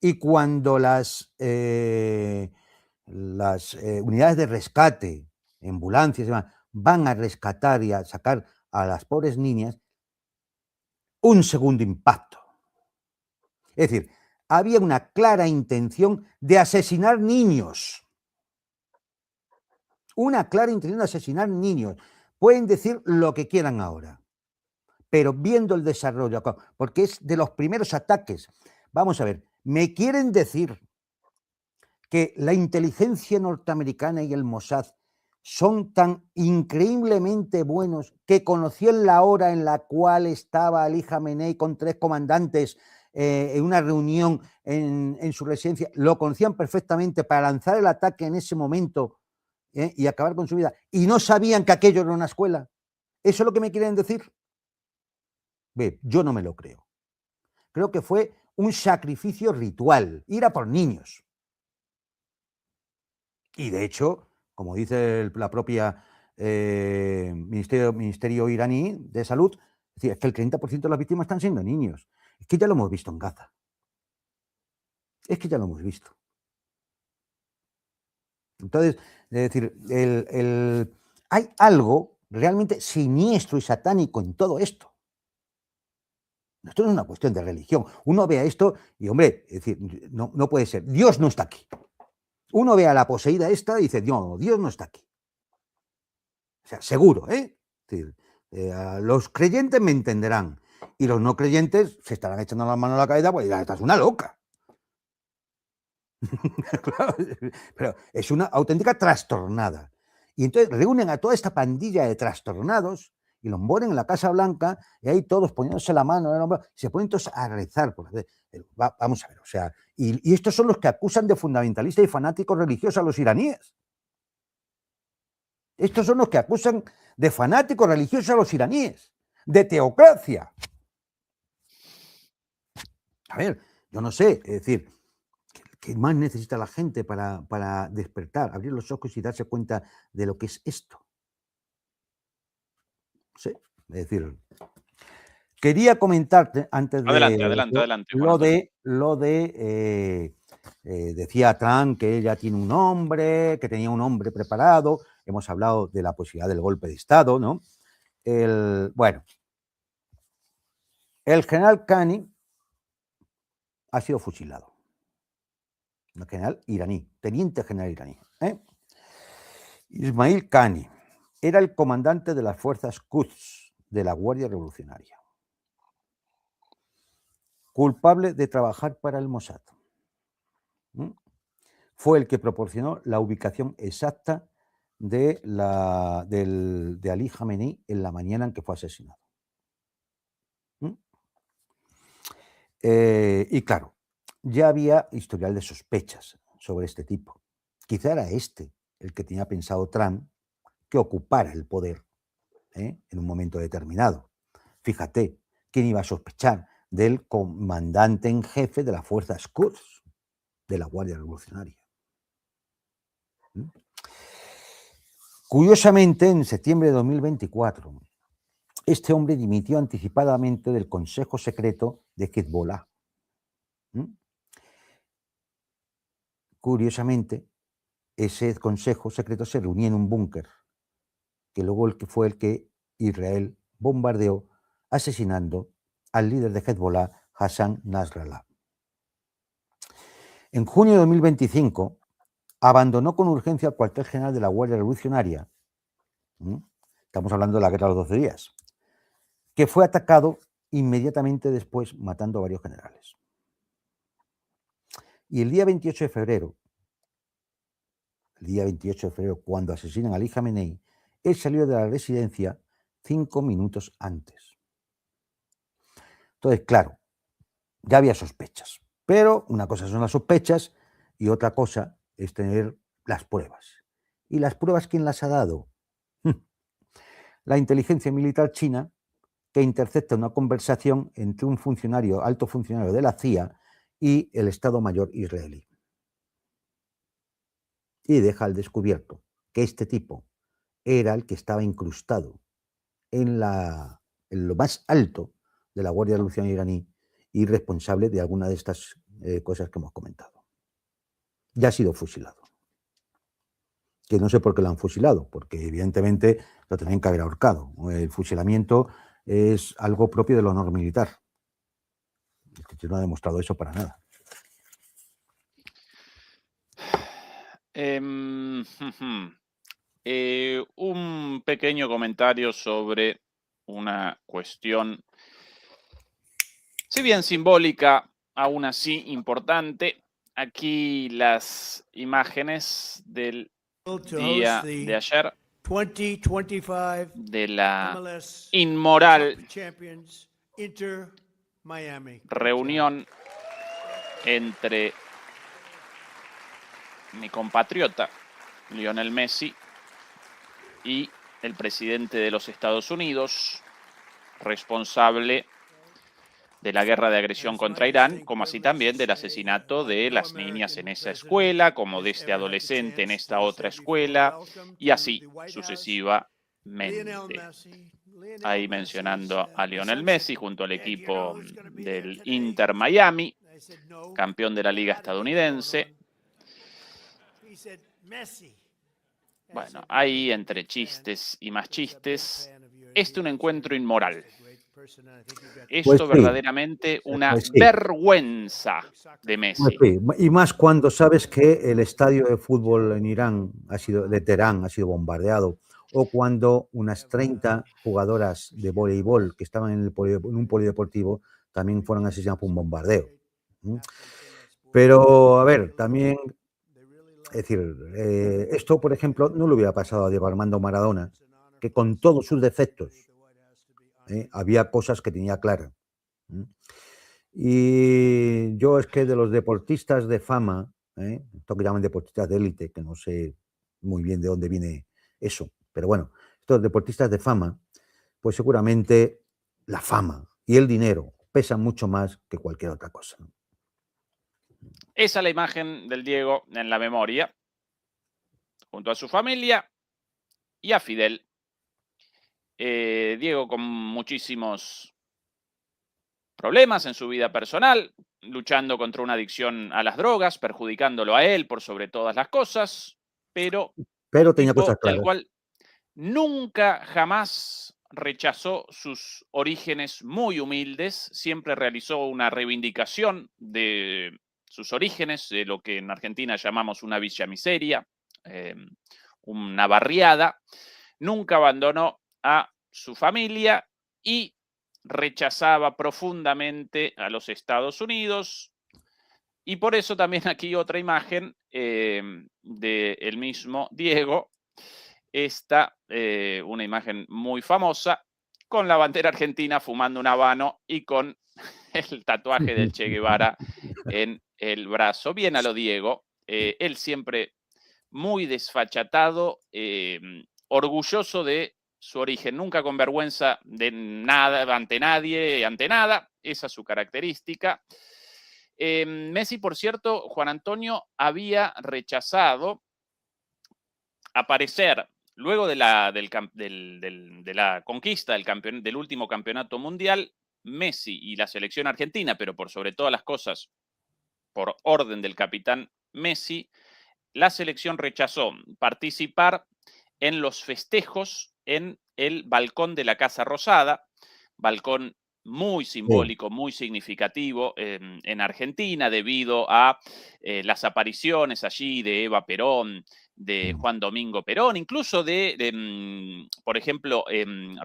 Y cuando las unidades de rescate, ambulancias y demás, van a rescatar y a sacar a las pobres niñas, un segundo impacto. Es decir, había una clara intención de asesinar niños. Una clara intención de asesinar niños. Pueden decir lo que quieran ahora, pero viendo el desarrollo, porque es de los primeros ataques. Vamos a ver, me quieren decir que la inteligencia norteamericana y el Mossad son tan increíblemente buenos que conocían la hora en la cual estaba Ali Jamenei con 3 comandantes en una reunión en su residencia, lo conocían perfectamente para lanzar el ataque en ese momento y acabar con su vida, y no sabían que aquello era una escuela. ¿Eso es lo que me quieren decir? Ve, yo no me lo creo. Creo que fue un sacrificio ritual, ir a por niños. Y de hecho, como dice la propia Ministerio iraní de Salud, es que el 30% de las víctimas están siendo niños. Es que ya lo hemos visto en Gaza. Es que ya lo hemos visto. Entonces, es decir, hay algo realmente siniestro y satánico en todo esto. Esto no es una cuestión de religión. Uno ve esto y, hombre, es decir, no puede ser. Dios no está aquí. Uno ve a la poseída esta y dice, Dios no está aquí. O sea, seguro, ¿eh? Es decir, los creyentes me entenderán y los no creyentes se estarán echando las manos a la cabeza, pues esta es una loca. Claro, pero es una auténtica trastornada. Y entonces reúnen a toda esta pandilla de trastornados y los ponen en la Casa Blanca y ahí todos poniéndose la mano en el hombro, se ponen todos a rezar. Vamos a ver, o sea, y estos son los que acusan de fundamentalistas y fanáticos religiosos a los iraníes. Estos son los que acusan de fanáticos religiosos a los iraníes, de teocracia. A ver, yo no sé, es decir, ¿qué más necesita la gente para despertar, abrir los ojos y darse cuenta de lo que es esto? Sí, es decir, quería comentarte antes de adelante, lo de Decía Trump que ella tiene un hombre, que tenía un hombre preparado. Hemos hablado de la posibilidad del golpe de Estado, ¿no? Bueno, el general Khani ha sido fusilado. Un general iraní, teniente general iraní. Ismail Khani era el comandante de las fuerzas Quds de la Guardia Revolucionaria, culpable de trabajar para el Mossad. Fue el que proporcionó la ubicación exacta de Ali Khamenei en la mañana en que fue asesinado. Y claro, ya había historial de sospechas sobre este tipo. Quizá era este el que tenía pensado Trump que ocupara el poder en un momento determinado. Fíjate, ¿quién iba a sospechar del comandante en jefe de las fuerzas Quds de la Guardia Revolucionaria? Curiosamente, en septiembre de 2024, este hombre dimitió anticipadamente del Consejo Secreto de Hezbollah. Curiosamente, ese Consejo Secreto se reunía en un búnker, que luego fue el que Israel bombardeó, asesinando al líder de Hezbollah, Hassan Nasrallah. En junio de 2025, abandonó con urgencia el cuartel general de la Guardia Revolucionaria. Estamos hablando de la guerra de los 12 días, que fue atacado inmediatamente después, matando a varios generales. Y el día 28 de febrero, cuando asesinan a Ali Khamenei, él salió de la residencia 5 minutos antes. Entonces, claro, ya había sospechas, pero una cosa son las sospechas y otra cosa es tener las pruebas. ¿Y las pruebas quién las ha dado? La inteligencia militar china, que intercepta una conversación entre un alto funcionario de la CIA y el Estado Mayor israelí. Y deja al descubierto que este tipo era el que estaba incrustado en lo más alto de la Guardia Revolucionaria iraní y responsable de alguna de estas cosas que hemos comentado. Ya ha sido fusilado. Que no sé por qué lo han fusilado, porque evidentemente lo tenían que haber ahorcado. El fusilamiento es algo propio del honor militar. Este no ha demostrado eso para nada. Un pequeño comentario sobre una cuestión, si bien simbólica, aún así importante. Aquí las imágenes del día de ayer de la inmoral reunión entre mi compatriota Lionel Messi y el presidente de los Estados Unidos, responsable de la guerra de agresión contra Irán, como así también del asesinato de las niñas en esa escuela, como de este adolescente en esta otra escuela, y así sucesivamente. Ahí mencionando a Lionel Messi junto al equipo del Inter Miami, campeón de la Liga estadounidense. Bueno, ahí entre chistes y más chistes, un encuentro inmoral. Esto verdaderamente una vergüenza de Messi. Y más cuando sabes que el estadio de fútbol en Irán de Teherán ha sido bombardeado, o cuando unas 30 jugadoras de voleibol que estaban en un polideportivo también fueron asesinadas por un bombardeo. Pero, a ver, también, es decir, esto, por ejemplo, no le hubiera pasado a Diego Armando Maradona, que con todos sus defectos, había cosas que tenía claras. Y yo es que de los deportistas de fama, esto que llaman deportistas de élite, que no sé muy bien de dónde viene eso, pero bueno, estos deportistas de fama, pues seguramente la fama y el dinero pesan mucho más que cualquier otra cosa. Esa es la imagen del Diego en la memoria, junto a su familia y a Fidel. Diego con muchísimos problemas en su vida personal, luchando contra una adicción a las drogas, perjudicándolo a él por sobre todas las cosas, pero Pero un tenía cosas tipo del claras. cual nunca jamás rechazó sus orígenes muy humildes, siempre realizó una reivindicación de sus orígenes, de lo que en Argentina llamamos una villa miseria, una barriada. Nunca abandonó a su familia y rechazaba profundamente a los Estados Unidos. Y por eso también aquí otra imagen del mismo Diego. Esta, una imagen muy famosa, con la bandera argentina fumando un habano y con el tatuaje del Che Guevara en el brazo. Bien a lo Diego, él siempre muy desfachatado, orgulloso de su origen, nunca con vergüenza de nada, ante nadie, ante nada. Esa es su característica. Messi, por cierto, Juan Antonio, había rechazado aparecer luego de la, de la conquista del último campeonato mundial. Messi y la selección argentina, pero por sobre todas las cosas, por orden del capitán Messi, la selección rechazó participar en los festejos en el balcón de la Casa Rosada, balcón muy simbólico, muy significativo en Argentina, debido a las apariciones allí de Eva Perón, de Juan Domingo Perón, incluso por ejemplo,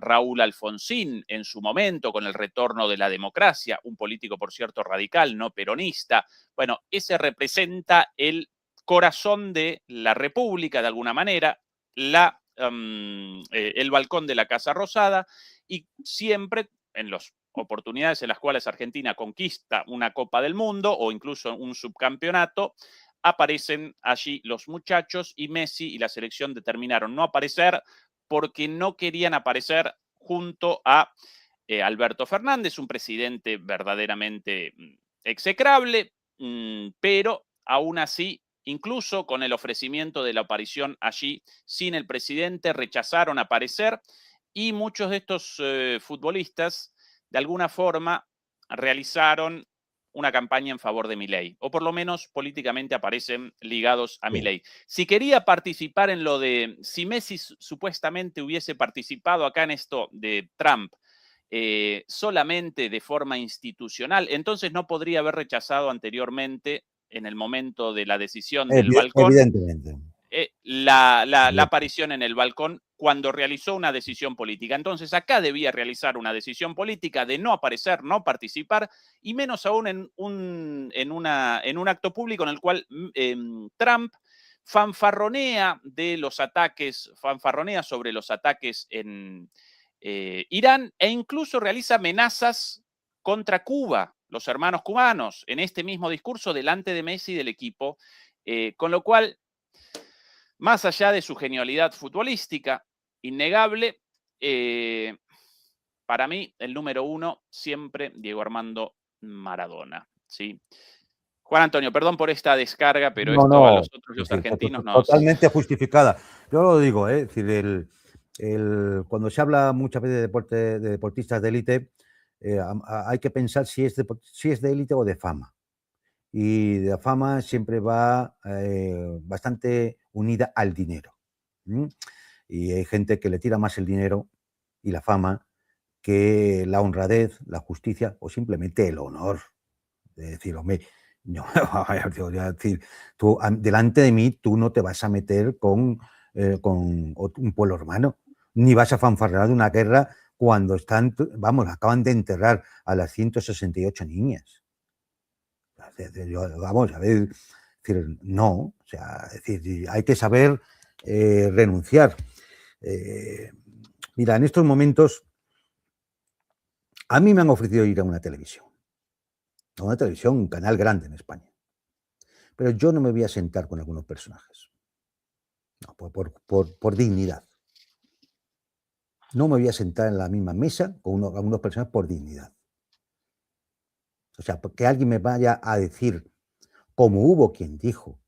Raúl Alfonsín en su momento, con el retorno de la democracia, un político, por cierto, radical, no peronista. Bueno, ese representa el corazón de la República, de alguna manera, el balcón de la Casa Rosada, y siempre en las oportunidades en las cuales Argentina conquista una Copa del Mundo o incluso un subcampeonato, aparecen allí los muchachos, y Messi y la selección determinaron no aparecer porque no querían aparecer junto a Alberto Fernández, un presidente verdaderamente execrable, pero aún así, incluso con el ofrecimiento de la aparición allí sin el presidente, rechazaron aparecer, y muchos de estos futbolistas de alguna forma realizaron una campaña en favor de Milei, o por lo menos políticamente aparecen ligados a Milei. Si quería participar en lo de, si Messi supuestamente hubiese participado acá en esto de Trump, solamente de forma institucional, entonces no podría haber rechazado anteriormente, en el momento de la decisión del balcón, Evidentemente. la aparición en el balcón cuando realizó una decisión política. Entonces acá debía realizar una decisión política de no aparecer, no participar, y menos aún en un acto público en el cual Trump fanfarronea sobre los ataques en Irán, e incluso realiza amenazas contra Cuba, los hermanos cubanos, en este mismo discurso delante de Messi y del equipo, con lo cual, más allá de su genialidad futbolística, innegable, para mí el número uno siempre Diego Armando Maradona, ¿sí? Juan Antonio, perdón por esta descarga, pero esto a los otros, los argentinos, nos... Totalmente justificada. Yo lo digo, es decir, cuando se habla muchas veces de deportistas de élite, hay que pensar si es de élite o de fama. Y la fama siempre va bastante unida al dinero. Y hay gente que le tira más el dinero y la fama que la honradez, la justicia o simplemente el honor. De decir, hombre, no, decir, tú, delante de mí tú no te vas a meter con un pueblo hermano, ni vas a fanfarrear de una guerra cuando acaban de enterrar a las 168 niñas. Vamos a ver, decir, no, o sea, decir, hay que saber renunciar. Mira, en estos momentos a mí me han ofrecido ir a una televisión, un canal grande en España, pero yo no me voy a sentar con algunos personajes, no, por dignidad. No me voy a sentar en la misma mesa con algunos personajes por dignidad. O sea, que alguien me vaya a decir, como hubo quien dijo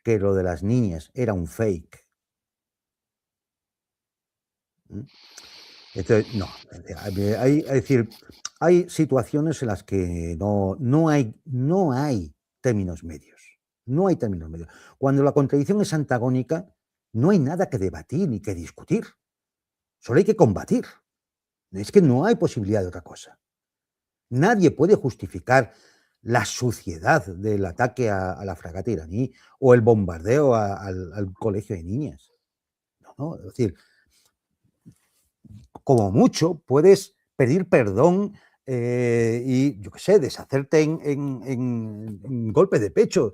que lo de las niñas era un fake. Entonces, no, es decir, hay situaciones en las que no hay términos medios. No hay términos medios. Cuando la contradicción es antagónica, no hay nada que debatir ni que discutir. Solo hay que combatir. Es que no hay posibilidad de otra cosa. Nadie puede justificar la suciedad del ataque a la fragata iraní o el bombardeo al colegio de niñas. No, es decir, como mucho puedes pedir perdón y, yo qué sé, deshacerte en golpe de pecho,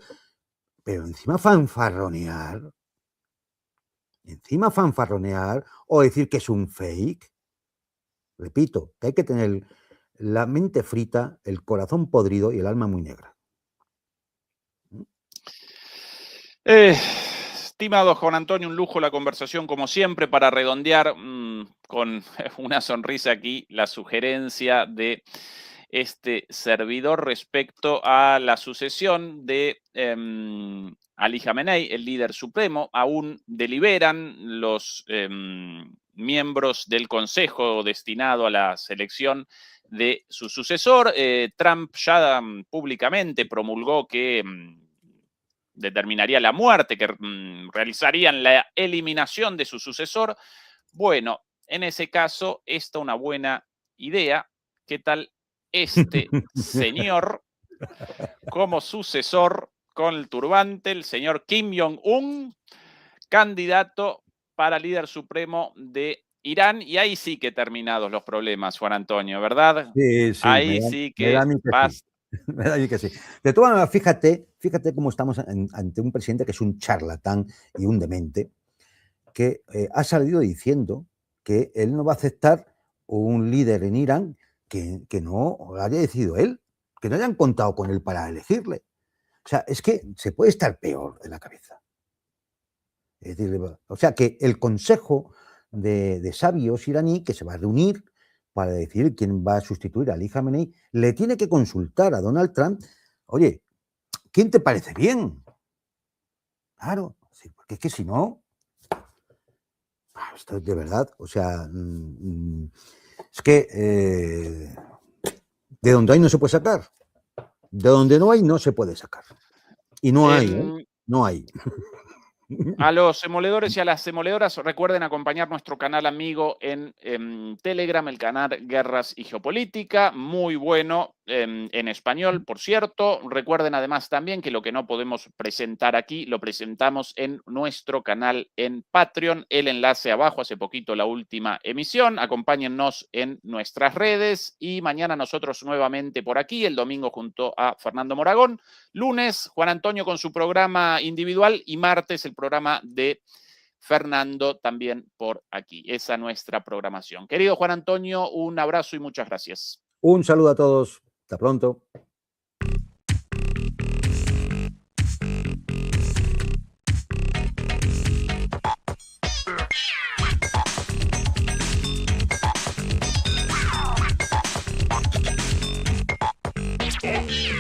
pero encima fanfarronear o decir que es un fake. Repito, que hay que tener la mente frita, el corazón podrido y el alma muy negra. Estimado Juan Antonio, un lujo la conversación como siempre. Para redondear con una sonrisa aquí la sugerencia de este servidor respecto a la sucesión de Ali Khamenei, el líder supremo. Aún deliberan los miembros del Consejo destinado a la selección de su sucesor. Trump ya públicamente promulgó que determinaría la muerte, que realizarían la eliminación de su sucesor. Bueno, en ese caso, esta es una buena idea. ¿Qué tal este señor como sucesor con el turbante, el señor Kim Jong-un, candidato para líder supremo de Irán? Y ahí sí que terminados los problemas, Juan Antonio, ¿verdad? Sí, ahí sí que vas. Me da a mí que sí. De todas maneras, fíjate cómo estamos ante un presidente que es un charlatán y un demente, que ha salido diciendo que él no va a aceptar un líder en Irán que no haya decidido él, que no hayan contado con él para elegirle. O sea, es que se puede estar peor de la cabeza. Es decir, o sea, que el Consejo de Sabios iraní, que se va a reunir para decidir quién va a sustituir a Ali Khamenei, le tiene que consultar a Donald Trump, oye, ¿quién te parece bien? Claro, porque es que si no, esto es de verdad, o sea, es que de donde hay no se puede sacar, de donde no hay no se puede sacar. Y no hay, no hay. A los emoledores y a las emoledoras, recuerden acompañar nuestro canal amigo en Telegram, el canal Guerras y Geopolítica, muy bueno en español, por cierto. Recuerden además también que lo que no podemos presentar aquí, lo presentamos en nuestro canal en Patreon. El enlace abajo, hace poquito la última emisión. Acompáñennos en nuestras redes y mañana nosotros nuevamente por aquí, el domingo junto a Fernando Moragón. Lunes, Juan Antonio con su programa individual y martes el programa de Fernando también por aquí. Esa es nuestra programación. Querido Juan Antonio, un abrazo y muchas gracias. Un saludo a todos. Hasta pronto. Yeah.